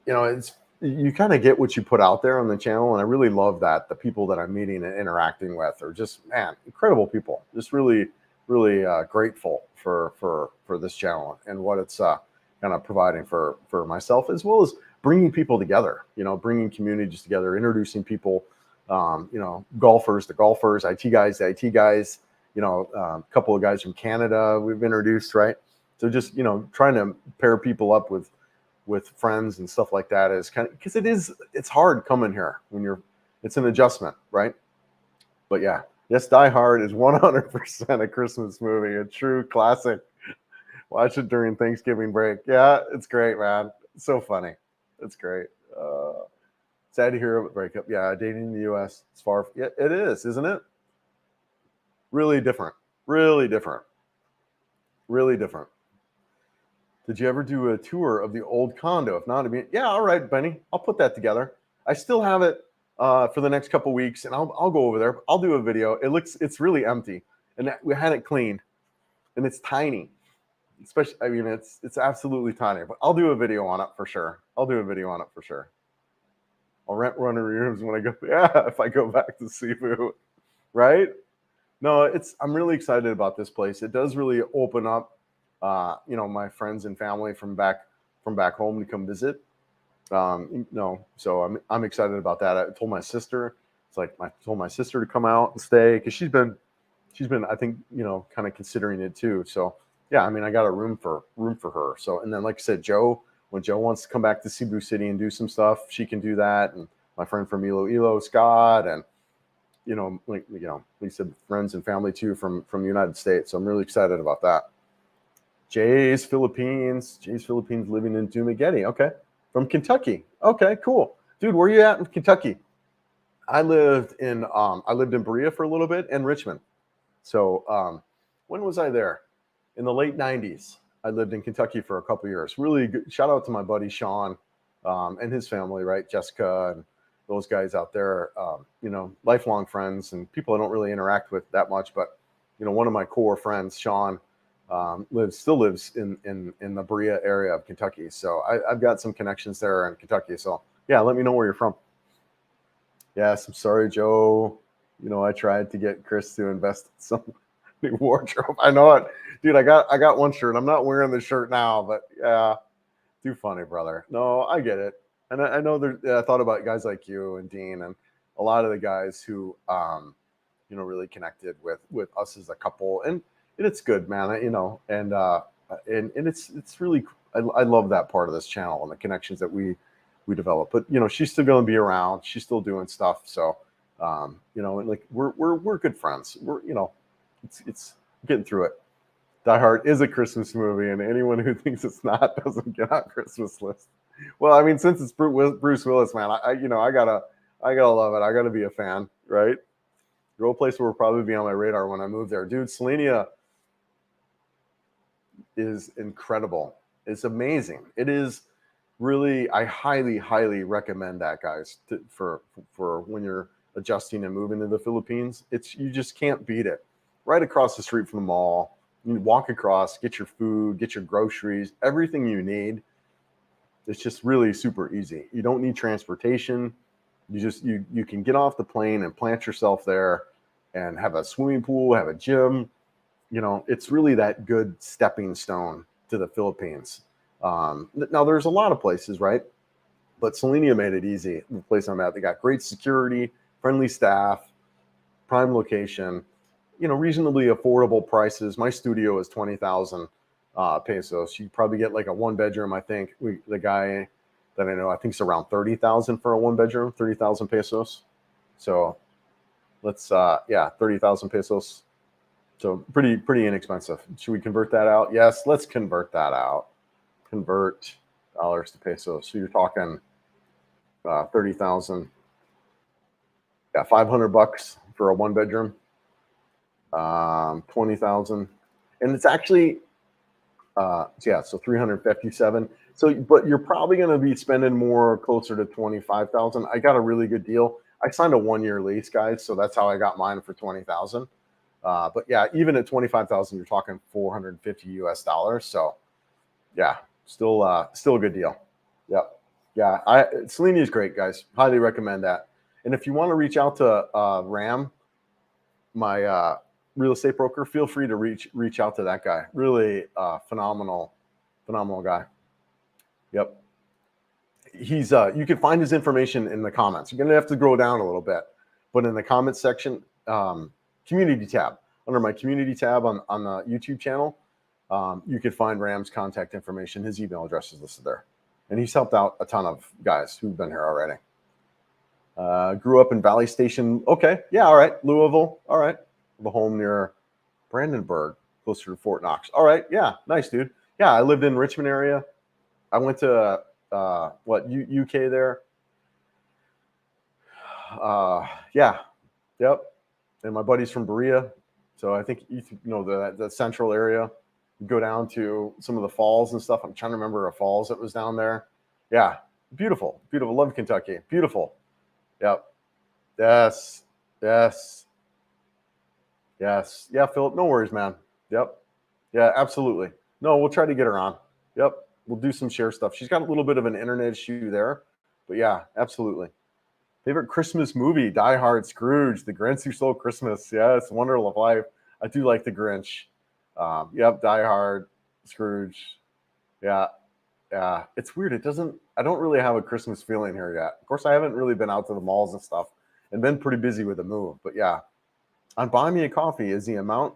you kind of get what you put out there on the channel, and I really love that the people that I'm meeting and interacting with are just, man, incredible people. Just really, really grateful for this channel and what it's kind of providing for myself, as well as bringing people together. Bringing communities together, introducing people. Golfers, the golfers, IT guys, the IT guys. A couple of guys from Canada we've introduced, right? So just trying to pair people up with friends and stuff like that is kind of, because it's hard coming here when it's an adjustment, right? But yeah, yes, Die Hard is 100% a Christmas movie, a true classic. Watch it during Thanksgiving break. Yeah, it's great, man. It's so funny. It's great. Sad to hear of a breakup. Yeah, dating in the U.S. It's far. Yeah, it is, isn't it? Really different. Really different. Really different. Did you ever do a tour of the old condo? If not, yeah, all right, Benny, I'll put that together. I still have it for the next couple weeks, and I'll go over there. I'll do a video. It's really empty, and we had it cleaned, and it's tiny. Especially, it's absolutely tiny. But I'll do a video on it for sure. I'll rent one of the rooms when I go. Yeah, if I go back to Cebu, right? No, I'm really excited about this place. It does really open up, my friends and family from back home to come visit. So I'm excited about that. I told my sister, I told my sister to come out and stay, because she's been, I think, kind of considering it too. So yeah, I got a room for her. So, and then like I said, when Joe wants to come back to Cebu City and do some stuff, she can do that. And my friend from Iloilo, Scott, and like we said, friends and family too from the United States. So I'm really excited about that. Jay's Philippines living in Dumaguete. Okay. From Kentucky. Okay, cool. Dude, where are you at in Kentucky? I lived in Berea for a little bit, and Richmond. So when was I there? In the late 90s. I lived in Kentucky for a couple of years. Really good. Shout out to my buddy Sean and his family, right? Jessica and those guys out there, lifelong friends and people I don't really interact with that much. But, one of my core friends, Sean, still lives in the Berea area of Kentucky. So I've got some connections there in Kentucky. So yeah, let me know where you're from. Yes, I'm sorry, Joe. I tried to get Chris to invest in some new wardrobe. I know it, dude. I got one shirt. I'm not wearing the shirt now, but yeah, too funny, brother. No, I get it. And I know I thought about guys like you and Dean and a lot of the guys who, really connected with us as a couple, and it's good, man. And it's really, I love that part of this channel and the connections that we develop. But she's still going to be around. She's still doing stuff. So, like we're good friends. We're it's getting through it. Die Hard is a Christmas movie, and anyone who thinks it's not doesn't get on Christmas list. Well, since it's Bruce Willis, man, I gotta love it. I gotta be a fan, right? Real place will probably be on my radar when I move there, dude. Selenia is incredible. It's amazing. It is really. I highly recommend that, guys, for when you're adjusting and moving to the Philippines. You just can't beat it. Right across the street from the mall. You walk across, get your food, get your groceries, everything you need. It's just really super easy. You don't need transportation. You can get off the plane and plant yourself there and have a swimming pool, have a gym. It's really that good stepping stone to the Philippines. Now there's a lot of places, right? But Selenia made it easy. The place I'm at, they got great security, friendly staff, prime location, reasonably affordable prices. My studio is 20,000 pesos. You probably get like a one bedroom. I think the guy that I know, I think it's around 30,000 for a one bedroom, 30,000 pesos. So let's 30,000 pesos. So pretty inexpensive. Should we convert that out? Yes, let's convert that out. Convert dollars to pesos. So you're talking 30,000. Yeah, $500 for a one bedroom. 20,000, and it's actually so 357. So, but you're probably going to be spending more, closer to 25,000. I got a really good deal. I signed a 1-year lease, guys, so that's how I got mine for 20,000. But yeah, even at 25,000, you're talking 450 US dollars. So yeah, still a good deal. Yep. Yeah, Selenia is great, guys. Highly recommend that. And if you want to reach out to Ram, my real estate broker, feel free to reach out to that guy. Really phenomenal guy. Yep. He's you can find his information in the comments. You're gonna have to go down a little bit, but in the comments section, community tab, under my community tab on the YouTube channel, you can find Ram's contact information. His email address is listed there, and he's helped out a ton of guys who've been here already. Grew up in Valley Station. Okay, yeah, all right. Louisville, all right. The home near Brandenburg, closer to Fort Knox. All right, yeah, nice, dude. Yeah, I lived in Richmond area. I went to UK there. Yeah, yep. And my buddy's from Berea, so I think you know the central area. You go down to some of the falls and stuff. I'm trying to remember a falls that was down there. Yeah, beautiful. Love Kentucky. Beautiful. Yep. Yes. Yeah, Philip, no worries, man. Yep. Yeah, absolutely. No, we'll try to get her on. Yep. We'll do some share stuff. She's got a little bit of an internet issue there, but yeah, absolutely. Favorite Christmas movie: Die Hard, Scrooge, The Grinch Who Stole Christmas. Yes, Wonderful Life. I do like The Grinch. Yep, Die Hard, Scrooge. Yeah. It's weird. I don't really have a Christmas feeling here yet. Of course, I haven't really been out to the malls and stuff and been pretty busy with the move, but yeah. On Buy Me a Coffee, is the amount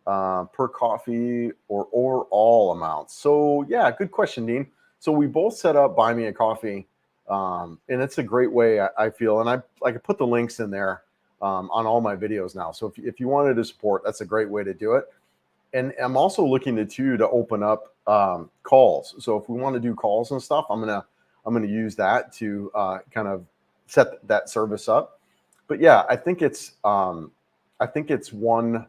per coffee or all amounts? So yeah, good question, Dean. So we both set up Buy Me a Coffee, and it's a great way, I feel, and I can put the links in there on all my videos now. So if you wanted to support, that's a great way to do it. And I'm also looking to open up calls. So if we want to do calls and stuff, I'm gonna use that to kind of set that service up. But yeah, I think it's one.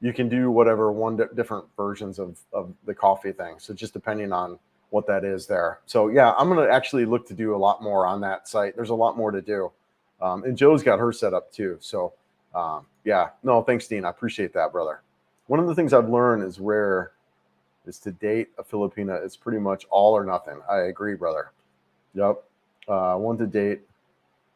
You can do different versions of the coffee thing. So just depending on what that is there. So yeah, I'm gonna actually look to do a lot more on that site. There's a lot more to do, and Joe's got her set up too. So yeah, no, thanks, Dean. I appreciate that, brother. One of the things I've learned is to date a Filipina. It's pretty much all or nothing. I agree, brother. Yep. One to date.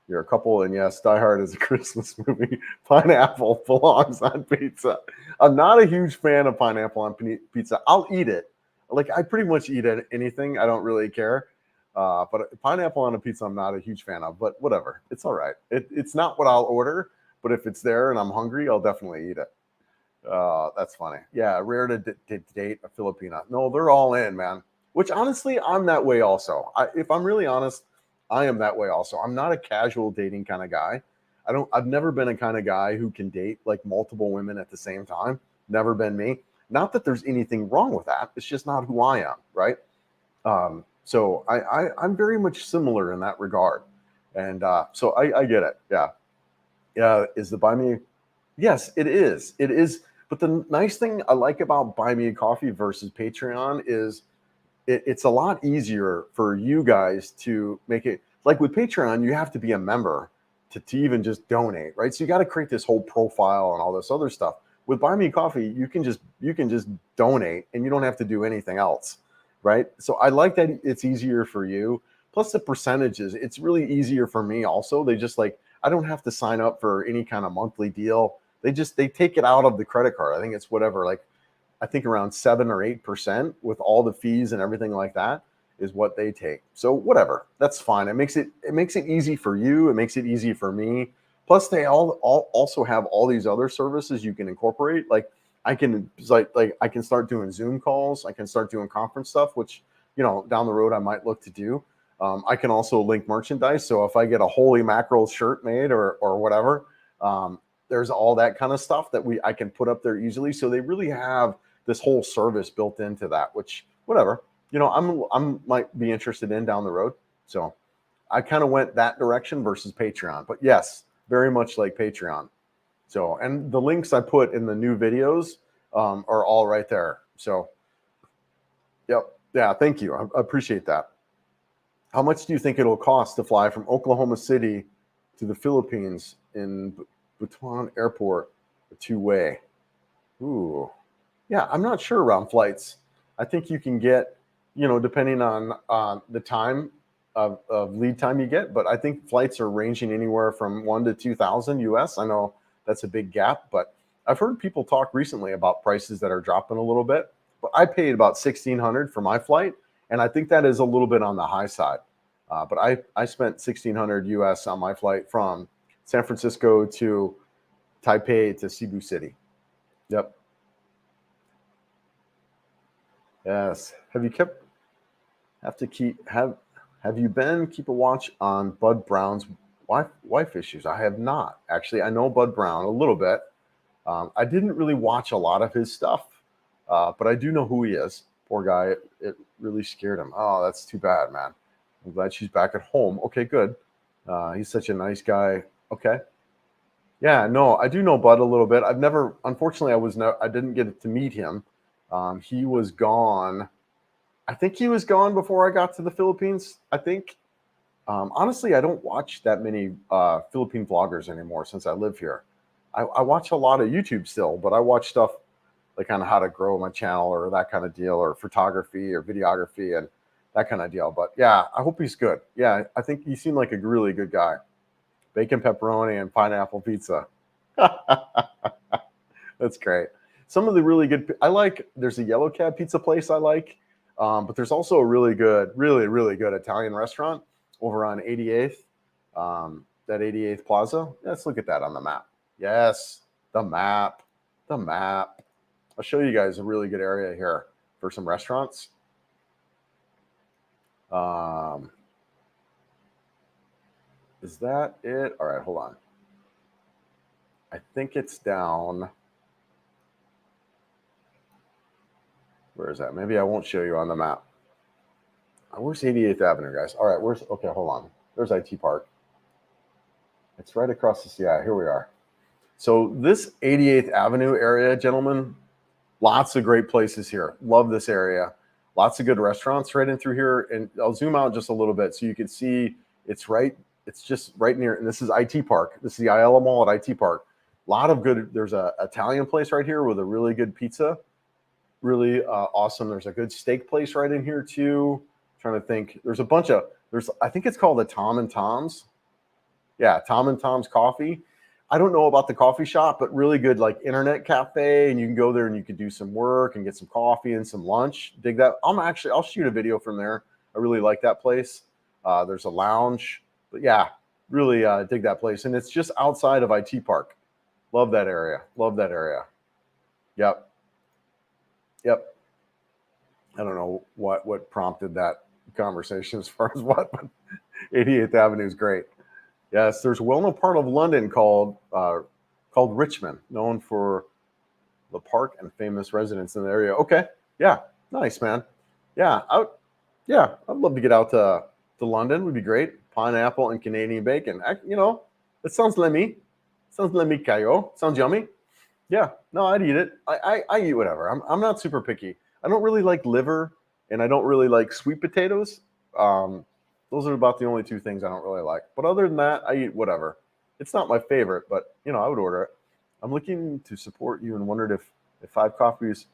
You're a couple, and yes, Die Hard is a Christmas movie. Pineapple belongs on pizza. I'm not a huge fan of pineapple on pizza. I'll eat it. Like, I pretty much eat anything. I don't really care. But pineapple on a pizza, I'm not a huge fan of. But whatever. It's all right. It's not what I'll order. But if it's there and I'm hungry, I'll definitely eat it. That's funny. Yeah, rare to date a Filipina. No, they're all in, man. Which, honestly, I'm that way also. If I'm really honest, I am that way also. I'm not a casual dating kind of guy. I've never been a kind of guy who can date like multiple women at the same time. Never been me. Not that there's anything wrong with that. It's just not who I am, right? So I'm very much similar in that regard. And so I get it. Yeah. Yeah. Is the Buy Me? Yes, it is. It is. But the nice thing I like about Buy Me a Coffee versus Patreon is it's a lot easier for you guys to make it. Like with Patreon, you have to be a member to even just donate, right? So you got to create this whole profile and all this other stuff. With Buy Me Coffee, you can just donate and you don't have to do anything else, right? So I like that it's easier for you. Plus the percentages, it's really easier for me also. They just like, I don't have to sign up for any kind of monthly deal. They take it out of the credit card. I think it's whatever, like I think around 7 or 8% with all the fees and everything like that is what they take. So whatever, that's fine. It makes it easy for you. It makes it easy for me. Plus, they all also have all these other services you can incorporate. Like I can I can start doing Zoom calls. I can start doing conference stuff, which down the road I might look to do. I can also link merchandise. So if I get a holy mackerel shirt made or whatever, there's all that kind of stuff that I can put up there easily. So they really have this whole service built into that, which whatever, I'm might be interested in down the road. So I kind of went that direction versus Patreon, but yes, very much like Patreon. So, and the links I put in the new videos are all right there. So, yep. Yeah. Thank you. I appreciate that. How much do you think it'll cost to fly from Oklahoma City to the Philippines in Butuan Airport, a two-way? Ooh, yeah, I'm not sure around flights. I think you can get, depending on the time of lead time you get, but I think flights are ranging anywhere from 1 to 2,000 US. I know that's a big gap, but I've heard people talk recently about prices that are dropping a little bit. But I paid about 1,600 for my flight, and I think that is a little bit on the high side. But I spent 1,600 US on my flight from San Francisco to Taipei to Cebu City. Yep. Yes. Have you been keep a watch on Bud Brown's wife issues? I have not. Actually, I know Bud Brown a little bit. I didn't really watch a lot of his stuff, but I do know who he is. Poor guy. It really scared him. Oh, that's too bad, man. I'm glad she's back at home. Okay, good. He's such a nice guy. Okay. Yeah, no, I do know Bud a little bit. Unfortunately, I didn't get to meet him. He was gone. I think he was gone before I got to the Philippines. I think. Honestly, I don't watch that many Philippine vloggers anymore since I live here. I watch a lot of YouTube still, but I watch stuff like on how to grow my channel or that kind of deal, or photography or videography and that kind of deal. But yeah, I hope he's good. Yeah, I think he seemed like a really good guy. Bacon, pepperoni, and pineapple pizza. That's great. Some of the really good, there's a Yellow Cab pizza place I like, but there's also a really good, really, really good Italian restaurant over on 88th, that 88th Plaza. Let's look at that on the map. Yes, the map. I'll show you guys a really good area here for some restaurants. Is that it? All right, hold on. I think it's down. Where is that? Maybe I won't show you on the map. Where's 88th Avenue, guys? All right, okay, hold on. There's IT Park. It's right across the CI. Here we are. So this 88th Avenue area, gentlemen, lots of great places here. Love this area. Lots of good restaurants right in through here. And I'll zoom out just a little bit so you can see it's just right near, and this is IT Park. This is the Ayala Mall at IT Park. A lot of good, there's a Italian place right here with a really good pizza. Really awesome. There's a good steak place right in here too. I'm trying to think. I think it's called the Tom and Tom's. Yeah, Tom and Tom's Coffee. I don't know about the coffee shop, but really good like internet cafe, and you can go there and you can do some work and get some coffee and some lunch. Dig that. I'll shoot a video from there. I really like that place. There's a lounge, but yeah, really dig that place. And it's just outside of IT Park. Love that area. Yep. I don't know what prompted that conversation as far as what, but 88th Avenue is great. Yes, there's a well-known part of London called Richmond, known for the park and famous residents in the area. Okay, yeah, nice, man. Yeah, I'd love to get out to London. Would be great. Pineapple and Canadian bacon. It sounds lemmy. Sounds lemmy kayo. Sounds yummy. Yeah, no, I'd eat it. I eat whatever. I'm not super picky. I don't really like liver, and I don't really like sweet potatoes. Those are about the only two things I don't really like. But other than that, I eat whatever. It's not my favorite, but I would order it. I'm looking to support you and wondered if 5 coffees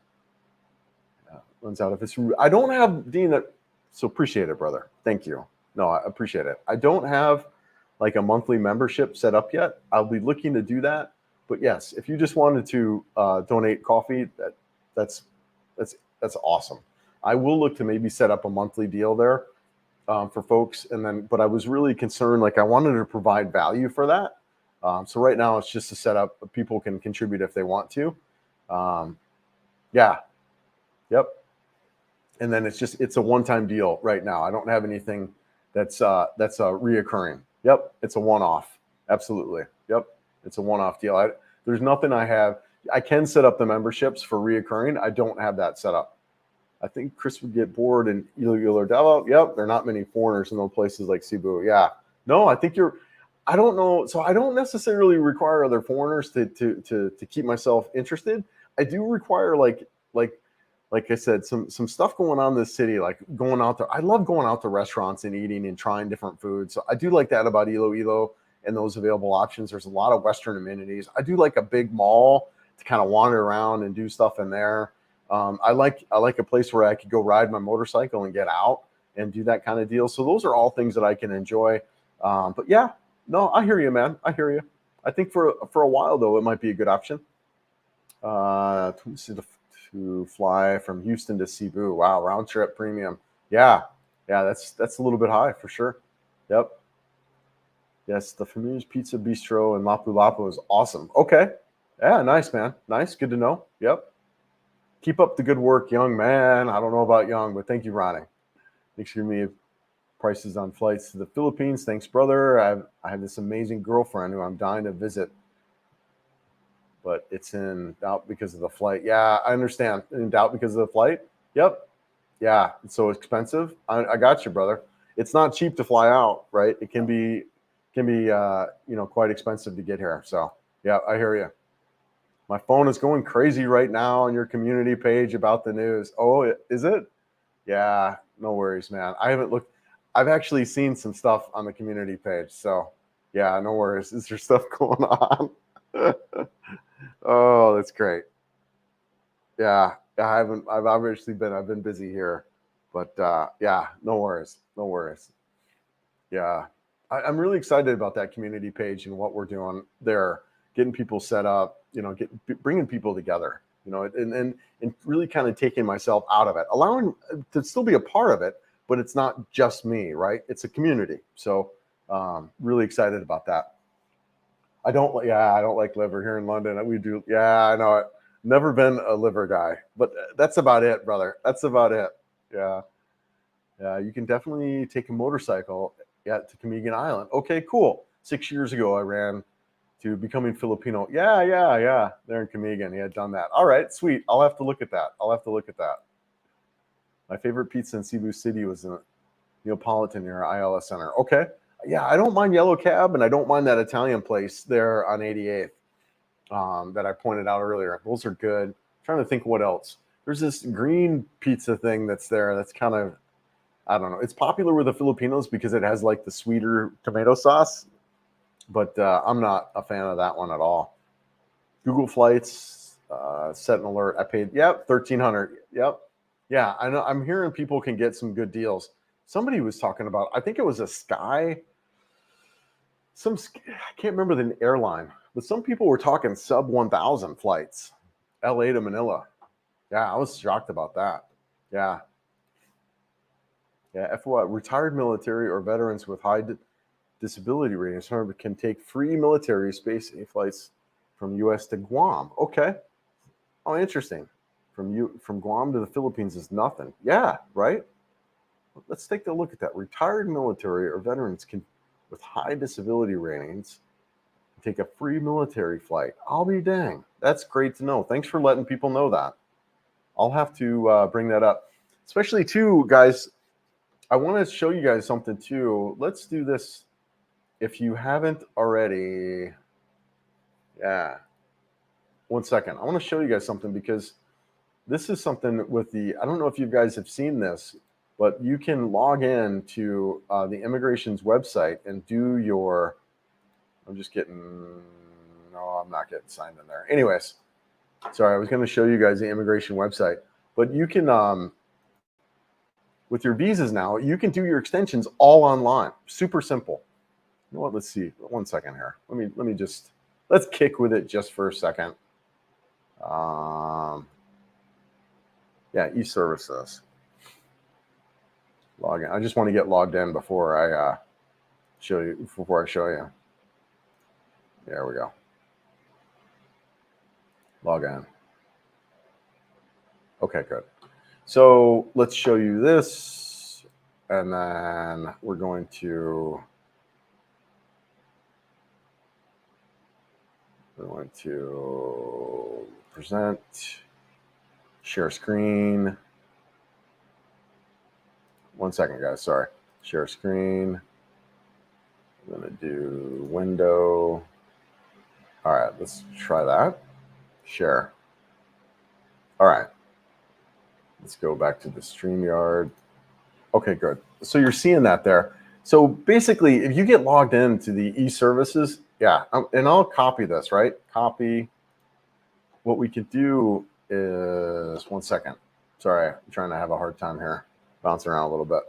runs out. If it's, I don't have Dean that, so appreciate it, brother. Thank you. No, I appreciate it. I don't have like a monthly membership set up yet. I'll be looking to do that. But yes, if you just wanted to donate coffee, that's awesome. I will look to maybe set up a monthly deal there for folks, and then. But I was really concerned, like I wanted to provide value for that. So right now it's just a setup. People can contribute if they want to. Yeah. Yep. And then it's a one-time deal right now. I don't have anything that's reoccurring. Yep. It's a one-off. Absolutely. Yep. It's a one-off deal. There's nothing I have. I can set up the memberships for reoccurring. I don't have that set up. I think Chris would get bored and you'll develop. Yep. There are not many foreigners in those places like Cebu. Yeah. No, I think I don't know. So I don't necessarily require other foreigners to keep myself interested. I do require like I said, some stuff going on in this city, like going out there. I love going out to restaurants and eating and trying different foods. So I do like that about Iloilo and those available options. There's a lot of Western amenities. I do like a big mall to kind of wander around and do stuff in there. I like a place where I could go ride my motorcycle and get out and do that kind of deal. So those are all things that I can enjoy. But yeah, no, I hear you, man. I hear you. I think for a while though, it might be a good option. To fly from Houston to Cebu. Wow, round trip premium. Yeah, that's a little bit high for sure. Yep. Yes, the Family's Pizza Bistro in Lapu-Lapu is awesome. Okay. Yeah, nice, man. Nice. Good to know. Yep. Keep up the good work, young man. I don't know about young, but thank you, Ronnie. Make sure you give prices on flights to the Philippines. Thanks, brother. I have this amazing girlfriend who I'm dying to visit, but it's in doubt because of the flight. Yeah, I understand. In doubt because of the flight. Yep. Yeah, it's so expensive. I got you, brother. It's not cheap to fly out, right? It can be quite expensive to get here. So yeah, I hear you. My phone is going crazy right now on your community page about the news. Oh, is it? Yeah, no worries, man. I haven't looked. I've actually seen some stuff on the community page. So yeah, no worries. Is there stuff going on? Oh, that's great. Yeah, I've been busy here, but yeah, no worries. Yeah, I'm really excited about that community page and what we're doing there, getting people set up, bringing people together, and really kind of taking myself out of it, allowing to still be a part of it, but it's not just me, right? It's a community. So really excited about that. I don't like liver here in London. We do. Yeah, I know it. Never been a liver guy, but that's about it, brother. That's about it. Yeah. Yeah, you can definitely take a motorcycle to Camiguin Island. Okay, cool. 6 years ago, I ran to Becoming Filipino. Yeah. There in Camiguin. He had done that. All right, sweet. I'll have to look at that. My favorite pizza in Cebu City was in Neapolitan near ILS Center. Okay. Yeah, I don't mind Yellow Cab, and I don't mind that Italian place there on 88th that I pointed out earlier. Those are good. I'm trying to think what else. There's this green pizza thing that's there that's kind of, I don't know. It's popular with the Filipinos because it has like the sweeter tomato sauce, but I'm not a fan of that one at all. Google Flights, set an alert. I paid, $1,300. Yep. Yeah, I know. I'm hearing people can get some good deals. Somebody was talking about, I think it was a Sky, I can't remember the airline, but some people were talking sub 1,000 flights, LA to Manila. Yeah, I was shocked about that. Yeah. Yeah, FOI, retired military or veterans with high disability ratings can take free military space flights from U.S. to Guam. Okay. Oh, interesting. From Guam to the Philippines is nothing. Yeah, right? Let's take a look at that. Retired military or veterans with high disability ratings take a free military flight. I'll be dang. That's great to know. Thanks for letting people know that. I'll have to bring that up. Especially too, guys, I want to show you guys something too. Let's do this if you haven't already. Yeah. 1 second. I want to show you guys something because this is something with I don't know if you guys have seen this, but you can log in to the immigration's website and do your, no, I'm not getting signed in there. Anyways, sorry, I was going to show you guys the immigration website. But you can, with your visas now, you can do your extensions all online. Super simple. You know what? Let's see. 1 second here. Let's kick with it just for a second. Yeah, e-services. Log in. I just want to get logged in before I show you. There we go. Log in. Okay, good. So let's show you this, and then we're going to present, share screen. 1 second, guys. Sorry. Share screen. I'm going to do window. All right, let's try that. Share. All right. Let's go back to the StreamYard. Okay, good. So you're seeing that there. So basically, if you get logged into the e-services, yeah, and I'll copy this, right? Copy. What we could do is, 1 second. Sorry, I'm trying to have a hard time here, bouncing around a little bit.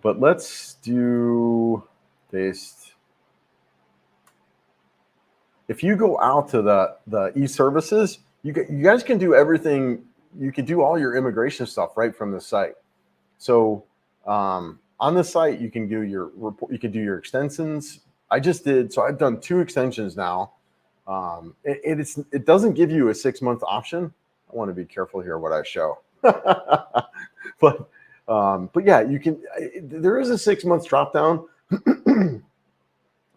But let's do paste. If you go out to the e-services, you guys can do everything. You can do all your immigration stuff right from the site. So on the site, you can do your report. You can do your extensions. I just did. So I've done 2 extensions now. It doesn't give you a 6-month option. I want to be careful here what I show. but yeah, you can. There is a 6-month drop down,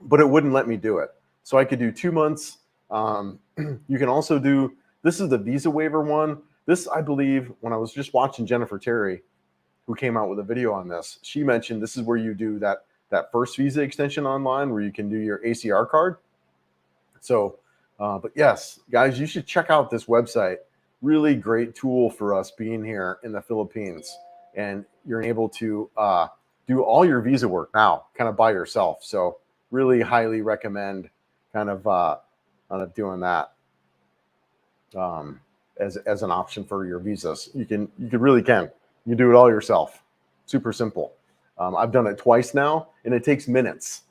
but it wouldn't let me do it. So I could do 2 months. You can also do. This is the visa waiver one. This, I believe, when I was just watching Jennifer Terry, who came out with a video on this, she mentioned this is where you do that first visa extension online, where you can do your ACR card. So, but yes, guys, you should check out this website. Really great tool for us being here in the Philippines, and you're able to do all your visa work now, kind of by yourself. So, really highly recommend kind of doing that as an option for your visas. You really can. You do it all yourself. Super simple. I've done it twice now, and it takes minutes.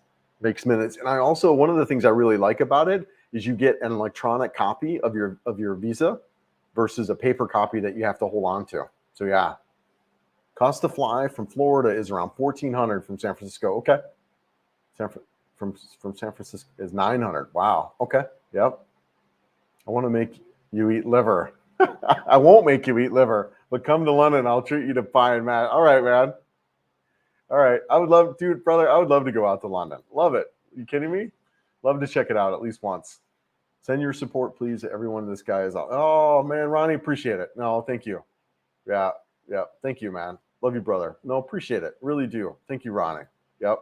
And I also, one of the things I really like about it is you get an electronic copy of your visa versus a paper copy that you have to hold on to. So yeah, cost to fly from Florida is around $1,400 from San Francisco. Okay, from San Francisco is $900. Wow. Okay. Yep. I want to make you eat liver. I won't make you eat liver, but come to London. I'll treat you to pie and mash. All right, man. All right. I would love, dude, brother, I would love to go out to London. Love it. Are you kidding me? Love to check it out at least once. Send your support, please, to everyone. This guy is out. Oh, man, Ronnie, appreciate it. No, thank you. Yeah. Thank you, man. Love you, brother. No, appreciate it. Really do. Thank you, Ronnie. Yep.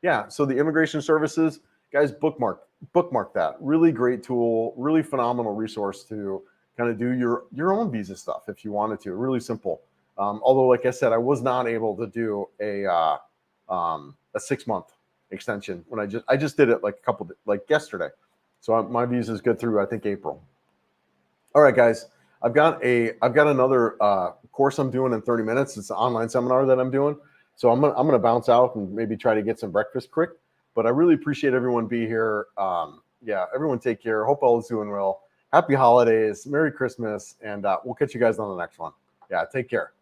Yeah. So the immigration services, guys, bookmark that. Really great tool. Really phenomenal resource to kind of do your own visa stuff if you wanted to. Really simple. Although, like I said, I was not able to do a 6-month extension when I just did it like yesterday. So my visa is good through, I think, April. All right, guys, I've got another course I'm doing in 30 minutes. It's an online seminar that I'm doing. So I'm gonna bounce out and maybe try to get some breakfast quick. But I really appreciate everyone being here. Yeah, everyone take care. Hope all is doing well. Happy holidays, Merry Christmas, and we'll catch you guys on the next one. Yeah, take care.